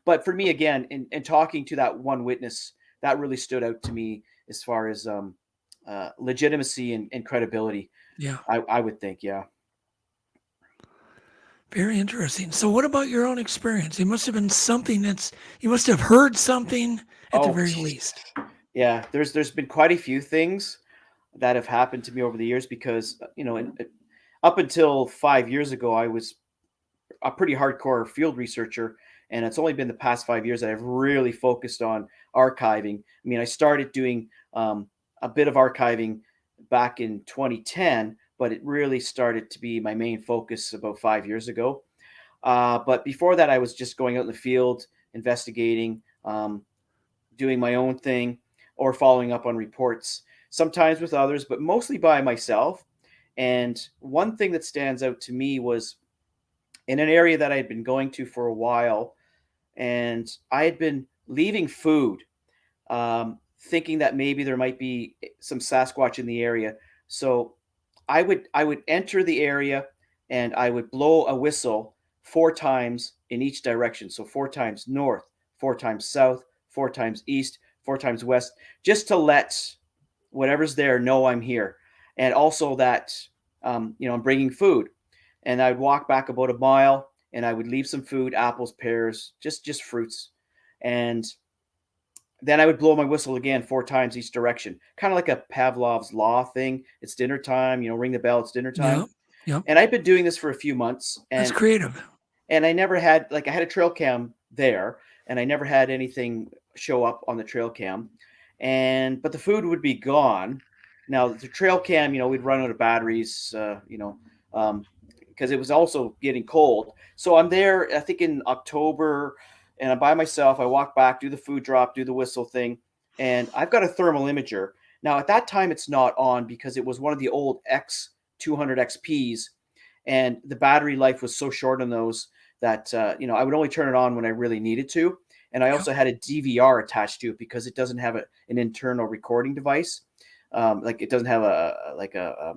But for me, again, in talking to that one witness, that really stood out to me as far as legitimacy and credibility. Yeah, I would think. Yeah. Very interesting. So, what about your own experience? It must have been something you must have heard something at the very least. Yeah, there's been quite a few things that have happened to me over the years because up until 5 years ago, I was a pretty hardcore field researcher, and it's only been the past 5 years that I've really focused on archiving. I mean, I started doing a bit of archiving back in 2010, but it really started to be my main focus about 5 years ago. But before that, I was just going out in the field, investigating, doing my own thing, or following up on reports, sometimes with others, but mostly by myself. And one thing that stands out to me was in an area that I had been going to for a while, and I had been leaving food, thinking that maybe there might be some Sasquatch in the area. So I would enter the area and I would blow a whistle 4 times in each direction. So 4 times north, 4 times south, 4 times east, 4 times west, just to let whatever's there know I'm here. And also that, I'm bringing food. And I'd walk back about a mile and I would leave some food, apples, pears, just fruits. And then I would blow my whistle again 4 times each direction, kind of like a Pavlov's law thing. It's dinner time, ring the bell, it's dinner time. Yep. And I've been doing this for a few months. And that's creative. And I never had, I had a trail cam there, and I never had anything show up on the trail cam. But the food would be gone. Now the trail cam, we'd run out of batteries, because it was also getting cold. So I'm there, I think in October, and I'm by myself. I walk back, do the food drop, do the whistle thing, and I've got a thermal imager. Now at that time it's not on because it was one of the old X200 XPs, and the battery life was so short on those that I would only turn it on when I really needed to. And I also had a DVR attached to it because it doesn't have an internal recording device. Like it doesn't have a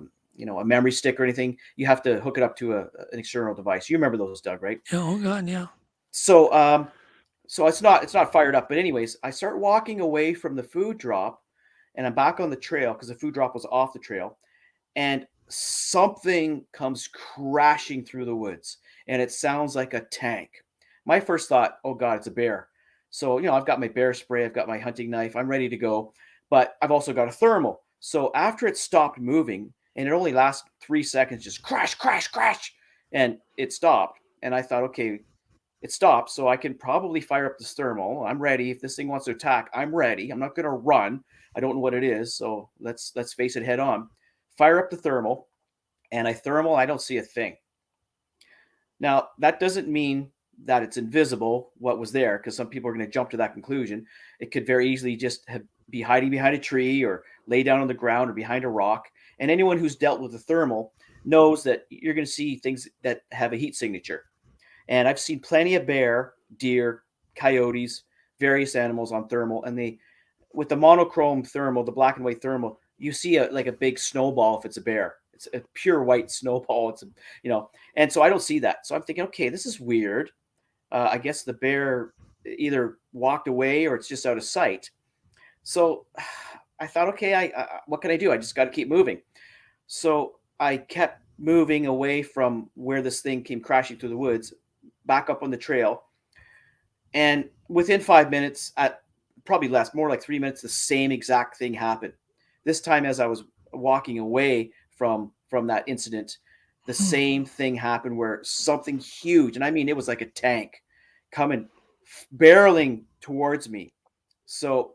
memory stick or anything. You have to hook it up to an external device. You remember those, Doug, right? Oh God, yeah. So so it's not fired up. But anyways, I start walking away from the food drop, and I'm back on the trail because the food drop was off the trail, and something comes crashing through the woods, and it sounds like a tank. My first thought, oh God, it's a bear. So, I've got my bear spray, I've got my hunting knife, I'm ready to go, but I've also got a thermal. So after it stopped moving, and it only lasts 3 seconds, just crash, crash, crash, and it stopped. And I thought, okay, it stopped, so I can probably fire up this thermal. I'm ready. If this thing wants to attack, I'm ready. I'm not going to run. I don't know what it is, so let's face it head on. Fire up the thermal, and I don't see a thing. Now, that doesn't mean that it's invisible what was there, because some people are going to jump to that conclusion. It could very easily just be hiding behind a tree or lay down on the ground or behind a rock. And anyone who's dealt with a thermal knows that you're going to see things that have a heat signature. And I've seen plenty of bear, deer, coyotes, various animals on thermal. And with the monochrome thermal, the black and white thermal, you see a big snowball if it's a bear. It's a pure white snowball. And so I don't see that. So I'm thinking, okay, this is weird. I guess the bear either walked away or it's just out of sight. So I thought, okay, what can I do? I just got to keep moving. So I kept moving away from where this thing came crashing through the woods, back up on the trail. And within 5 minutes, at probably less, more like 3 minutes, the same exact thing happened. This time, as I was walking away from that incident, the same thing happened where something huge, and I mean, it was like a tank coming, barreling towards me. So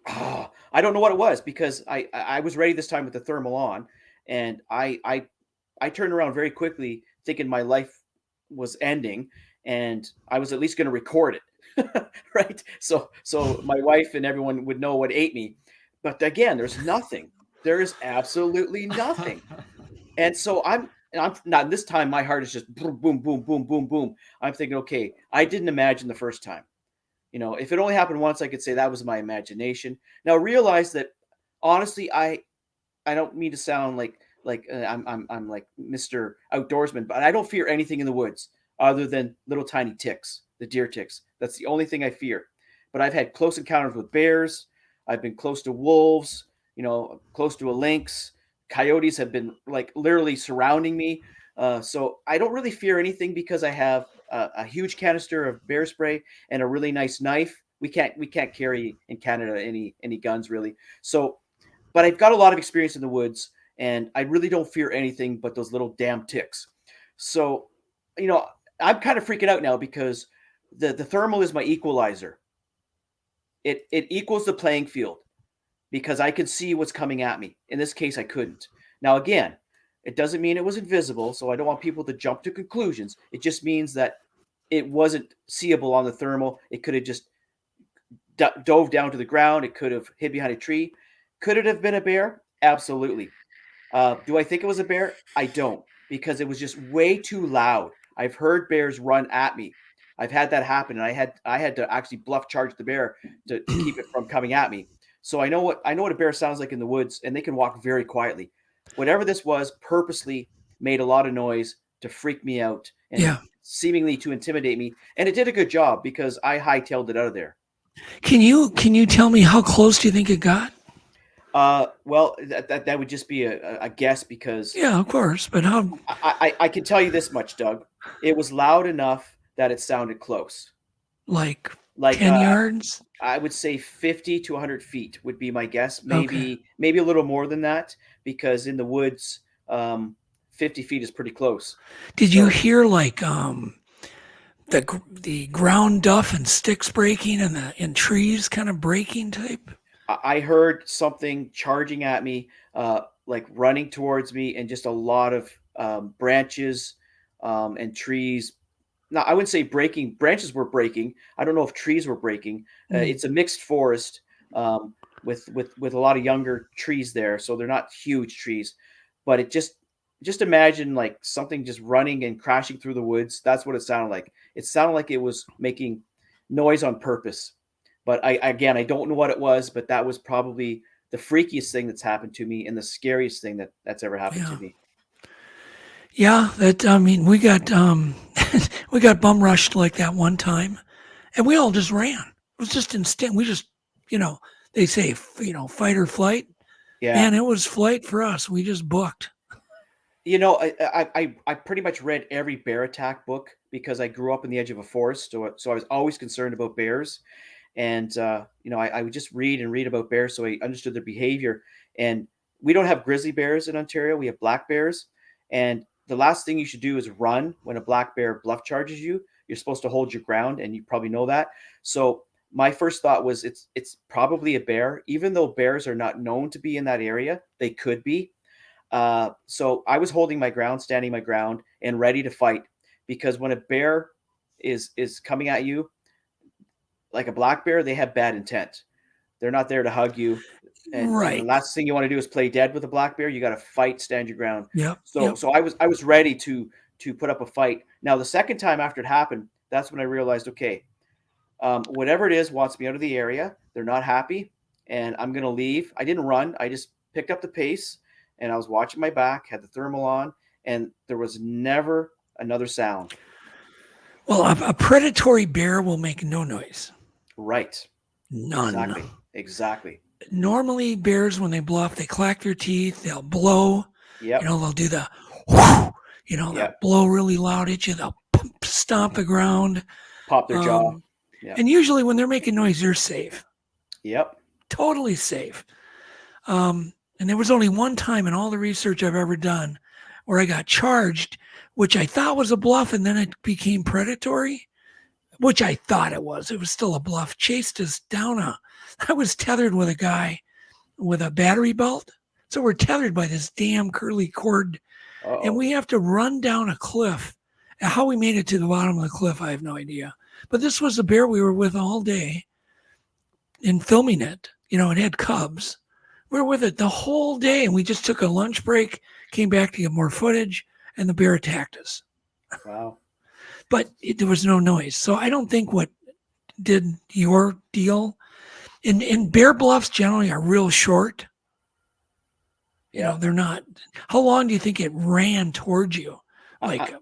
I don't know what it was, because I was ready this time with the thermal on, and I turned around very quickly thinking my life was ending, and I was at least going to record it. Right. So my wife and everyone would know what ate me. But again, there's nothing. There is absolutely nothing. And so I'm not, this time my heart is just boom, boom, boom, boom, boom, boom. I'm thinking, okay, I didn't imagine the first time. If it only happened once, I could say that was my imagination. Now realize that, honestly, I don't mean to sound like I'm like Mr. Outdoorsman, but I don't fear anything in the woods other than little tiny ticks, the deer ticks. That's the only thing I fear. But I've had close encounters with bears. I've been close to wolves, close to a lynx. Coyotes have been like literally surrounding me. So I don't really fear anything because I have a huge canister of bear spray and a really nice knife. We can't carry in Canada any guns really. So, but I've got a lot of experience in the woods, and I really don't fear anything but those little damn ticks. So, I'm kind of freaking out now because the thermal is my equalizer. It equals the playing field because I can see what's coming at me. In this case, I couldn't. Now, again, it doesn't mean it was invisible, so I don't want people to jump to conclusions. It just means that it wasn't seeable on the thermal. It could have just dove down to the ground. It could have hid behind a tree. Could it have been a bear? Absolutely. Do I think it was a bear? I don't, because it was just way too loud. I've heard bears run at me. I've had that happen, and I had to actually bluff charge the bear to keep it from coming at me. So I know what a bear sounds like in the woods, and they can walk very quietly. Whatever this was, purposely made a lot of noise to freak me out and seemingly to intimidate me, and it did a good job because I hightailed it out of there. Can you tell me how close do you think it got? Well, that would just be a guess because of course. But how? I can tell you this much, Doug. It was loud enough that it sounded close. Like 10 yards? I would say 50 to 100 feet would be my guess. Maybe a little more than that, because in the woods, 50 feet is pretty close. Did you hear the ground duff and sticks breaking and trees kind of breaking type? I heard something charging at me, like running towards me, and just a lot of branches and trees. Now, I wouldn't say breaking. Branches were breaking. I don't know if trees were breaking. It's a mixed forest with a lot of younger trees there, so they're not huge trees. But it just imagine like something just running and crashing through the woods. That's what it sounded like. It sounded like it was making noise on purpose. But I don't know what it was, but that was probably the freakiest thing that's happened to me and the scariest thing that's ever happened to me. Yeah, we got we got bum rushed like that one time, and we all just ran. It was just instant. We just, they say, fight or flight. Yeah. And it was flight for us. We just booked. I pretty much read every bear attack book because I grew up in the edge of a forest, so I was always concerned about bears. And I would just read and read about bears, so I understood their behavior. And we don't have grizzly bears in Ontario; we have black bears. And the last thing you should do is run when a black bear bluff charges you. You're supposed to hold your ground, and you probably know that. So my first thought was it's probably a bear, even though bears are not known to be in that area. They could be. So I was holding my ground, standing my ground, and ready to fight, because when a bear is coming at you, like a black bear, they have bad intent. They're not there to hug you. And the last thing you want to do is play dead with a black bear. You got to fight, stand your ground. So I was ready to put up a fight. Now, the second time after it happened, that's when I realized, okay, whatever it is wants me out of the area. They're not happy, and I'm going to leave. I didn't run. I just picked up the pace, and I was watching my back, had the thermal on, and there was never another sound. Well, a predatory bear will make no noise. Right. None. Exactly. Normally, bears, when they bluff, they clack their teeth, they'll blow. Yep. They'll do the whoo, they'll blow really loud at you, they'll stomp the ground. Pop their jaw. Yep. And usually when they're making noise, they're safe. Yep. Totally safe. And there was only one time in all the research I've ever done where I got charged, which I thought was a bluff, and then it became predatory, which I thought it was. It was still a bluff. Chased us down I was tethered with a guy with a battery belt. So we're tethered by this damn curly cord. Uh-oh. And we have to run down a cliff. How we made it to the bottom of the cliff, I have no idea. But this was the bear we were with all day in filming it. It had cubs. We were with it the whole day, and we just took a lunch break, came back to get more footage, and the bear attacked us. Wow. But there was no noise. So I don't think what did your deal, and bear bluffs generally are real short. They're not. How long do you think it ran towards you? Like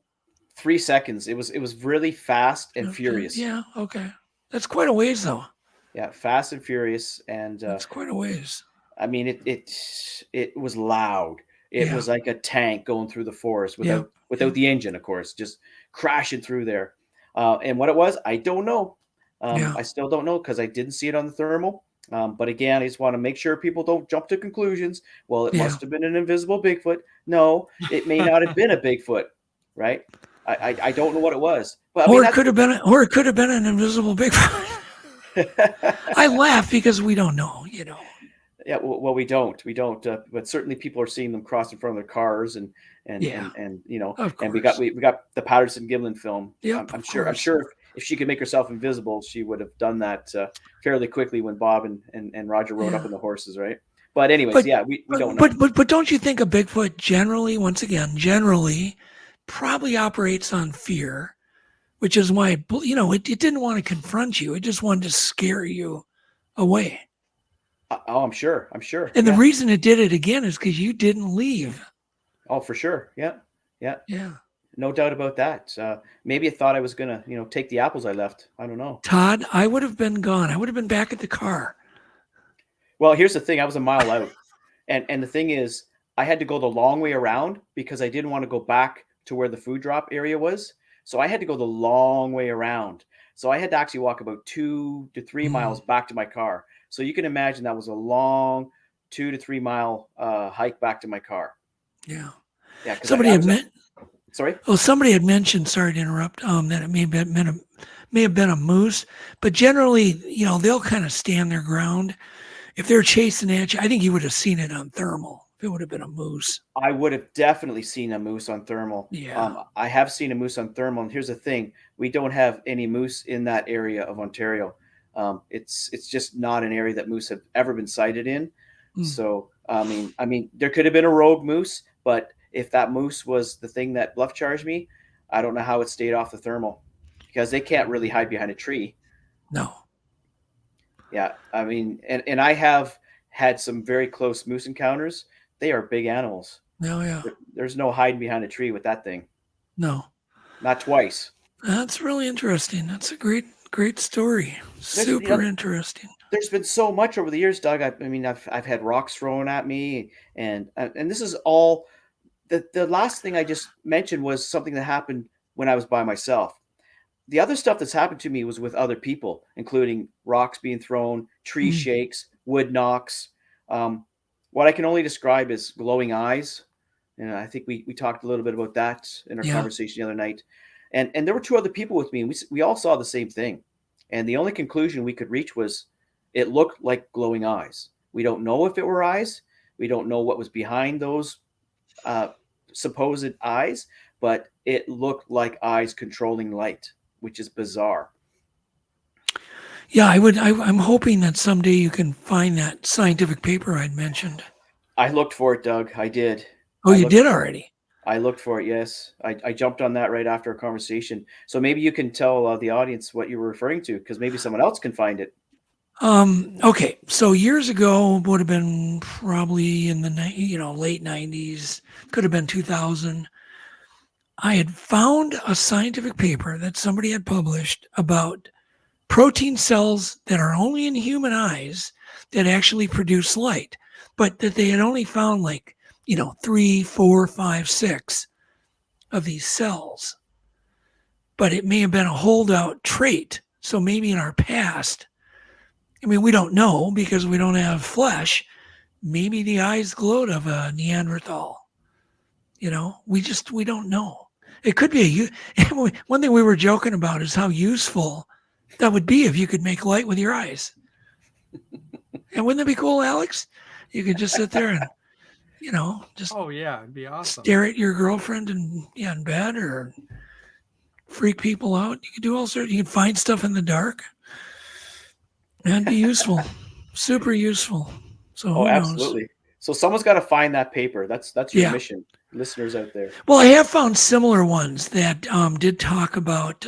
3 seconds. It was really fast and furious. Yeah. Okay. That's quite a ways, though. Yeah, fast and furious, and that's quite a ways. I mean, it was loud. It was like a tank going through the forest without the engine, of course, just crashing through there. And what it was, I don't know. I still don't know because I didn't see it on the thermal. But again, I just want to make sure people don't jump to conclusions. Well, it must have been an invisible Bigfoot. No, it may not have been a Bigfoot, right? I don't know what it was. But it could have been an invisible Bigfoot. I laugh because we don't know, Yeah, well, we don't, but certainly people are seeing them cross in front of their cars, and and we got the Patterson-Gimlin film. Yeah, I'm sure if she could make herself invisible, she would have done that fairly quickly when Bob and Roger rode up on the horses, right? But anyways, we don't know. But don't you think a Bigfoot generally probably operates on fear, which is why it didn't want to confront you; it just wanted to scare you away. Oh, I'm sure. And the reason it did it again is because you didn't leave. Oh, for sure. Yeah. No doubt about that. Maybe it thought I was going to, take the apples I left. I don't know. Todd, I would have been gone. I would have been back at the car. Well, here's the thing. I was a mile out. And the thing is, I had to go the long way around because I didn't want to go back to where the food drop area was. So I had to go the long way around. So I had to actually walk about 2 to 3 miles back to my car. So you can imagine that was a long 2 to 3 mile hike back to my car. Yeah. Somebody had mentioned, sorry to interrupt, that it may have been a moose, but generally, they'll kind of stand their ground. If they're chasing at you, I think you would have seen it on thermal. if it would have been a moose. I would have definitely seen a moose on thermal. Yeah. I have seen a moose on thermal, and here's the thing: we don't have any moose in that area of Ontario. It's just not an area that moose have ever been sighted in. So I mean, there could have been a rogue moose, but if that moose was the thing that bluff charged me, I don't know how it stayed off the thermal, because they can't really hide behind a tree. No. Yeah, I mean, and I have had some very close moose encounters. They are big animals. No, yeah. There's no hiding behind a tree with that thing. No. Not twice. That's really interesting. That's a great story. Super interesting. There's been so much over the years, Doug. I've had rocks thrown at me, and this is all. The last thing I just mentioned was something that happened when I was by myself. The other stuff that's happened to me was with other people, including rocks being thrown, tree shakes, wood knocks. What I can only describe as glowing eyes. And I think we talked a little bit about that in our conversation the other night. And there were two other people with me, and we all saw the same thing. And the only conclusion we could reach was it looked like glowing eyes. We don't know if it were eyes. We don't know what was behind those supposed eyes, but it looked like eyes controlling light, which is bizarre. Yeah, I'm hoping that someday you can find that scientific paper I'd mentioned. I looked for it, Doug. I did. Oh, you did already? I looked for it, yes. I jumped on that right after our conversation. So maybe you can tell the audience what you were referring to, because maybe someone else can find it. Okay, so years ago would have been probably in the late 90s, could have been 2000. I had found a scientific paper that somebody had published about protein cells that are only in human eyes that actually produce light, but that they had only found 3, 4, 5, 6 of these cells. But it may have been a holdout trait. So maybe in our past, we don't know because we don't have flesh. Maybe the eyes glowed of a Neanderthal. We don't know. It could be one thing we were joking about is how useful that would be if you could make light with your eyes. And wouldn't that be cool, Alex? You could just sit there and, just it'd be awesome. Stare at your girlfriend in bed or freak people out. You could do all sorts. You could find stuff in the dark. That'd be useful. Super useful. So who knows? Absolutely. So someone's got to find that paper. That's your mission, listeners out there. Well, I have found similar ones that did talk about.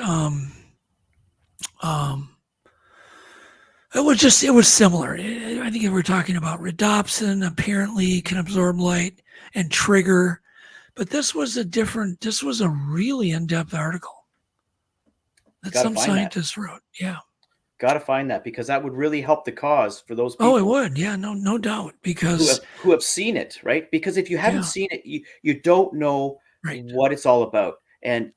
It was similar. I think we were talking about rhodopsin apparently can absorb light and trigger, but this was a really in-depth article that some scientists wrote. Yeah. Got to find that, because that would really help the cause for those people. Oh, it would. Yeah, no doubt. Because who have seen it, right? Because if you haven't seen it, you don't know what it's all about. And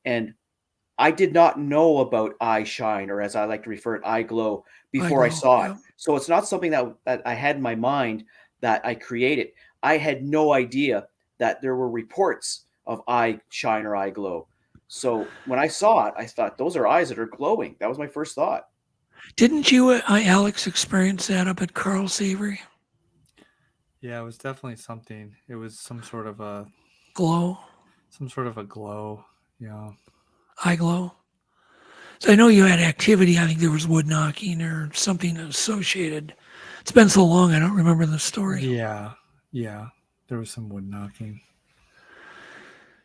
I did not know about eye shine, or as I like to refer to, eye glow, before I saw it. So it's not something that I had in my mind that I created. I had no idea that there were reports of eye shine or eye glow. So when I saw it, I thought, those are eyes that are glowing. That was my first thought. Didn't you, Alex, experience that up at Carl Savory? Yeah, it was definitely something. It was some sort of a glow. Some sort of a glow. Yeah. Eye glow. So I know you had activity. I think there was wood knocking or something associated. It's been so long, I don't remember the story. Yeah. There was some wood knocking.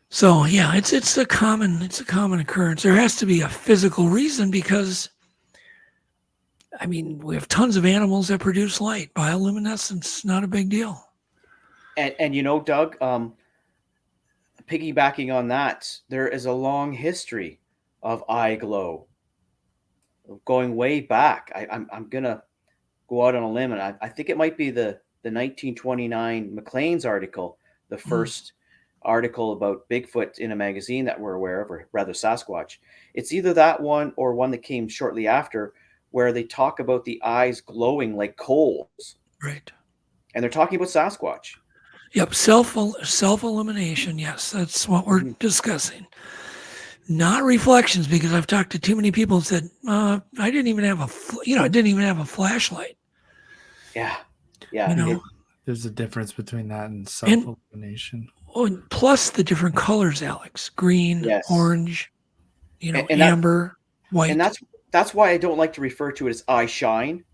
So yeah, it's a common occurrence. There has to be a physical reason, because we have tons of animals that produce light. Bioluminescence, not a big deal. And Doug, piggybacking on that, there is a long history of eye glow, going way back. I'm gonna go out on a limb, and I think it might be the 1929 Maclean's article, the first article about Bigfoot in a magazine that we're aware of, or rather Sasquatch. It's either that one or one that came shortly after, where they talk about the eyes glowing like coals. Right. And they're talking about Sasquatch. Yep, self-illumination. Yes, that's what we're discussing. Not reflections, because I've talked to too many people and said, I didn't even have a flashlight. Yeah. There's a difference between that and self-illumination. Oh, and plus the different colors, Alex. Green, Yes. orange, And amber, white. And that's why I don't like to refer to it as eye shine.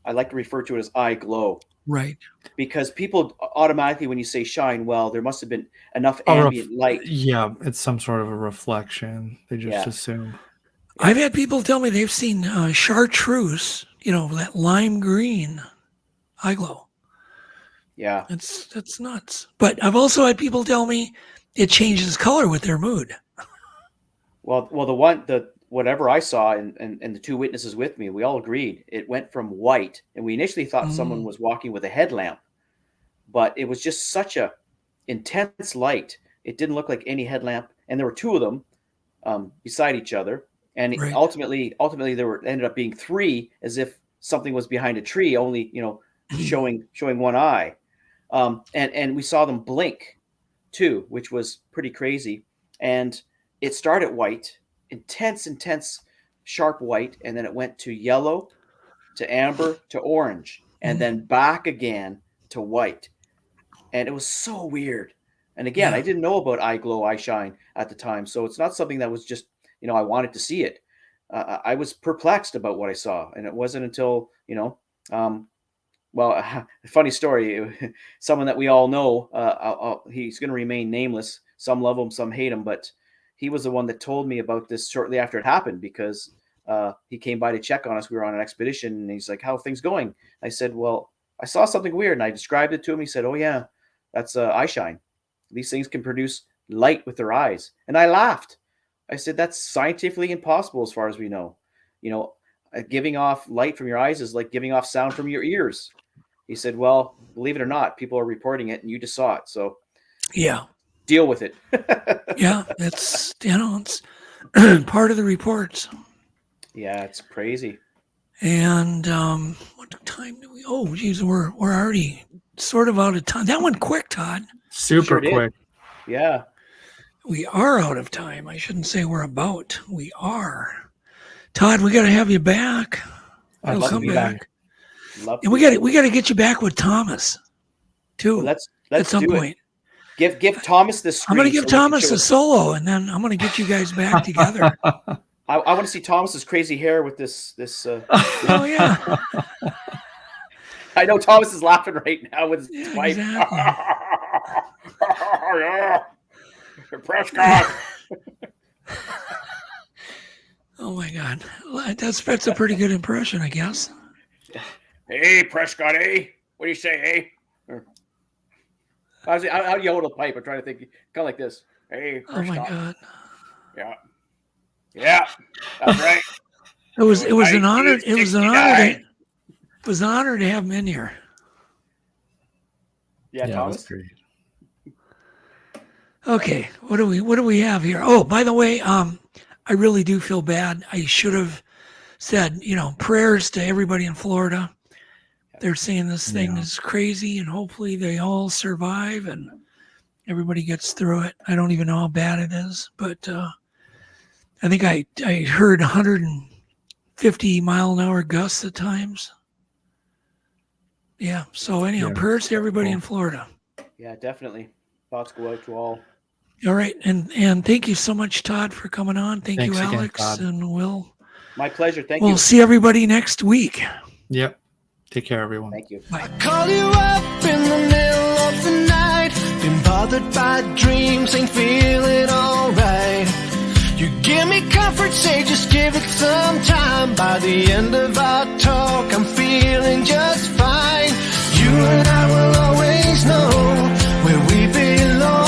I like to refer to it as eye glow. Right. Because people automatically, when you say shine, well, there must have been enough ambient light. Yeah, it's some sort of a reflection. They just assume. I've had people tell me they've seen chartreuse, that lime green eye glow. Yeah. That's nuts. But I've also had people tell me it changes color with their mood. Well, whatever I saw and the two witnesses with me, we all agreed it went from white, and we initially thought someone was walking with a headlamp, but it was just such a intense light. It didn't look like any headlamp, and there were two of them beside each other, and Right. ultimately there ended up being three, as if something was behind a tree, only showing one eye, and we saw them blink too, which was pretty crazy. And it started white, intense, sharp white, and then it went to yellow, to amber, to orange, and then back again to white. And it was so weird. And again, I didn't know about eye glow, eye shine at the time, so it's not something that was just, I wanted to see it. I was perplexed about what I saw, and it wasn't until, well, a funny story. Someone that we all know, he's going to remain nameless. Some love him, some hate him, but he was the one that told me about this shortly after it happened, because he came by to check on us. We were on an expedition, and he's like, "How are things going?" I said, "Well, I saw something weird," and I described it to him. He said, "Oh yeah, that's eye shine. These things can produce light with their eyes." And I laughed. I said, "That's scientifically impossible as far as we know. Giving off light from your eyes is like giving off sound from your ears." He said, "Well, believe it or not, people are reporting it, and you just saw it. So Yeah. deal with it." Yeah. It's, it's part of the reports. Yeah, it's crazy. And what time do we? Oh, geez, we're already sort of out of time. That went quick, Todd. Super Sure did. quick. Yeah. We are out of time. I shouldn't say we're about. We are. Todd, we got to have you back. I'd You'll love to come be back. back. Love And to. we got to get you back with Thomas, too. Well, let's at some do point. it. Give Thomas the screen. I'm going to give so we can Thomas show a solo, and then I'm going to get you guys back together. I want to see Thomas's crazy hair with this. Oh yeah, I know Thomas is laughing right now with his wife. exactly. Yeah. Prescott. Oh my God, that's a pretty good impression, I guess. Hey, Prescott. Hey, what do you say? Hey. I'll yell with a pipe. I'm trying to think, kind of like this. Hey, Oh Prescott. my God, Yeah. Yeah. That's right. it was an honor. It was an honor. 1969. It was an honor to have him in here. Yeah, Yeah, Thomas. that's great. Okay, what do we have here? Oh, by the way, I really do feel bad. I should have said, prayers to everybody in Florida. They're saying this thing is crazy, and hopefully they all survive and everybody gets through it. I don't even know how bad it is, but I think I heard 150-mile-an-hour gusts at times. Yeah. So anyhow, prayers to everybody in Florida. Yeah, definitely. Thoughts go out to all. All right, and thank you so much, Todd, for coming on. Thanks you, again, Alex, Todd. and My pleasure. Thank we'll you. see everybody next week. Yep. Take care, everyone. Thank you. Bye. Call you up in the middle of the night, been bothered by dreams, ain't feeling alright. You give me comfort, say just give it some time. By the end of our talk, I'm feeling just fine. You and I will always know where we belong.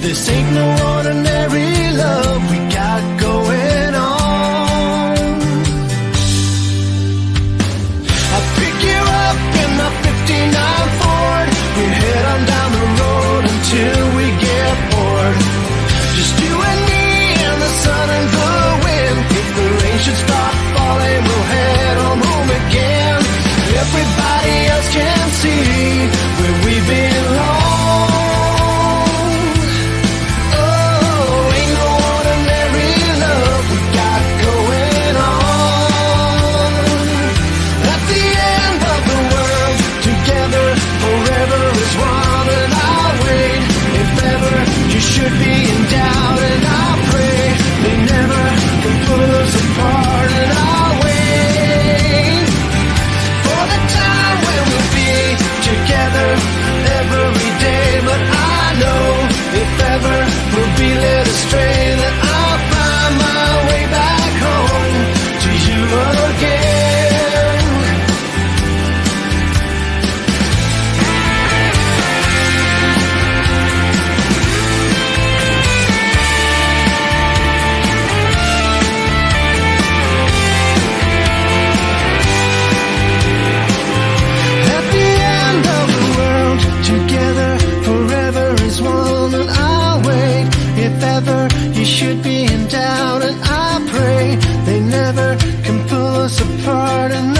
This ain't no ordinary love we got going on. I'll pick you up in my 59 Ford. We head on down the road until we get bored. Just you and me and the sun and the wind. If the rain should stop falling, we'll head on home again. Everybody else can see where we belong. Oh, should be in doubt, and I pray they never can pull us apart. And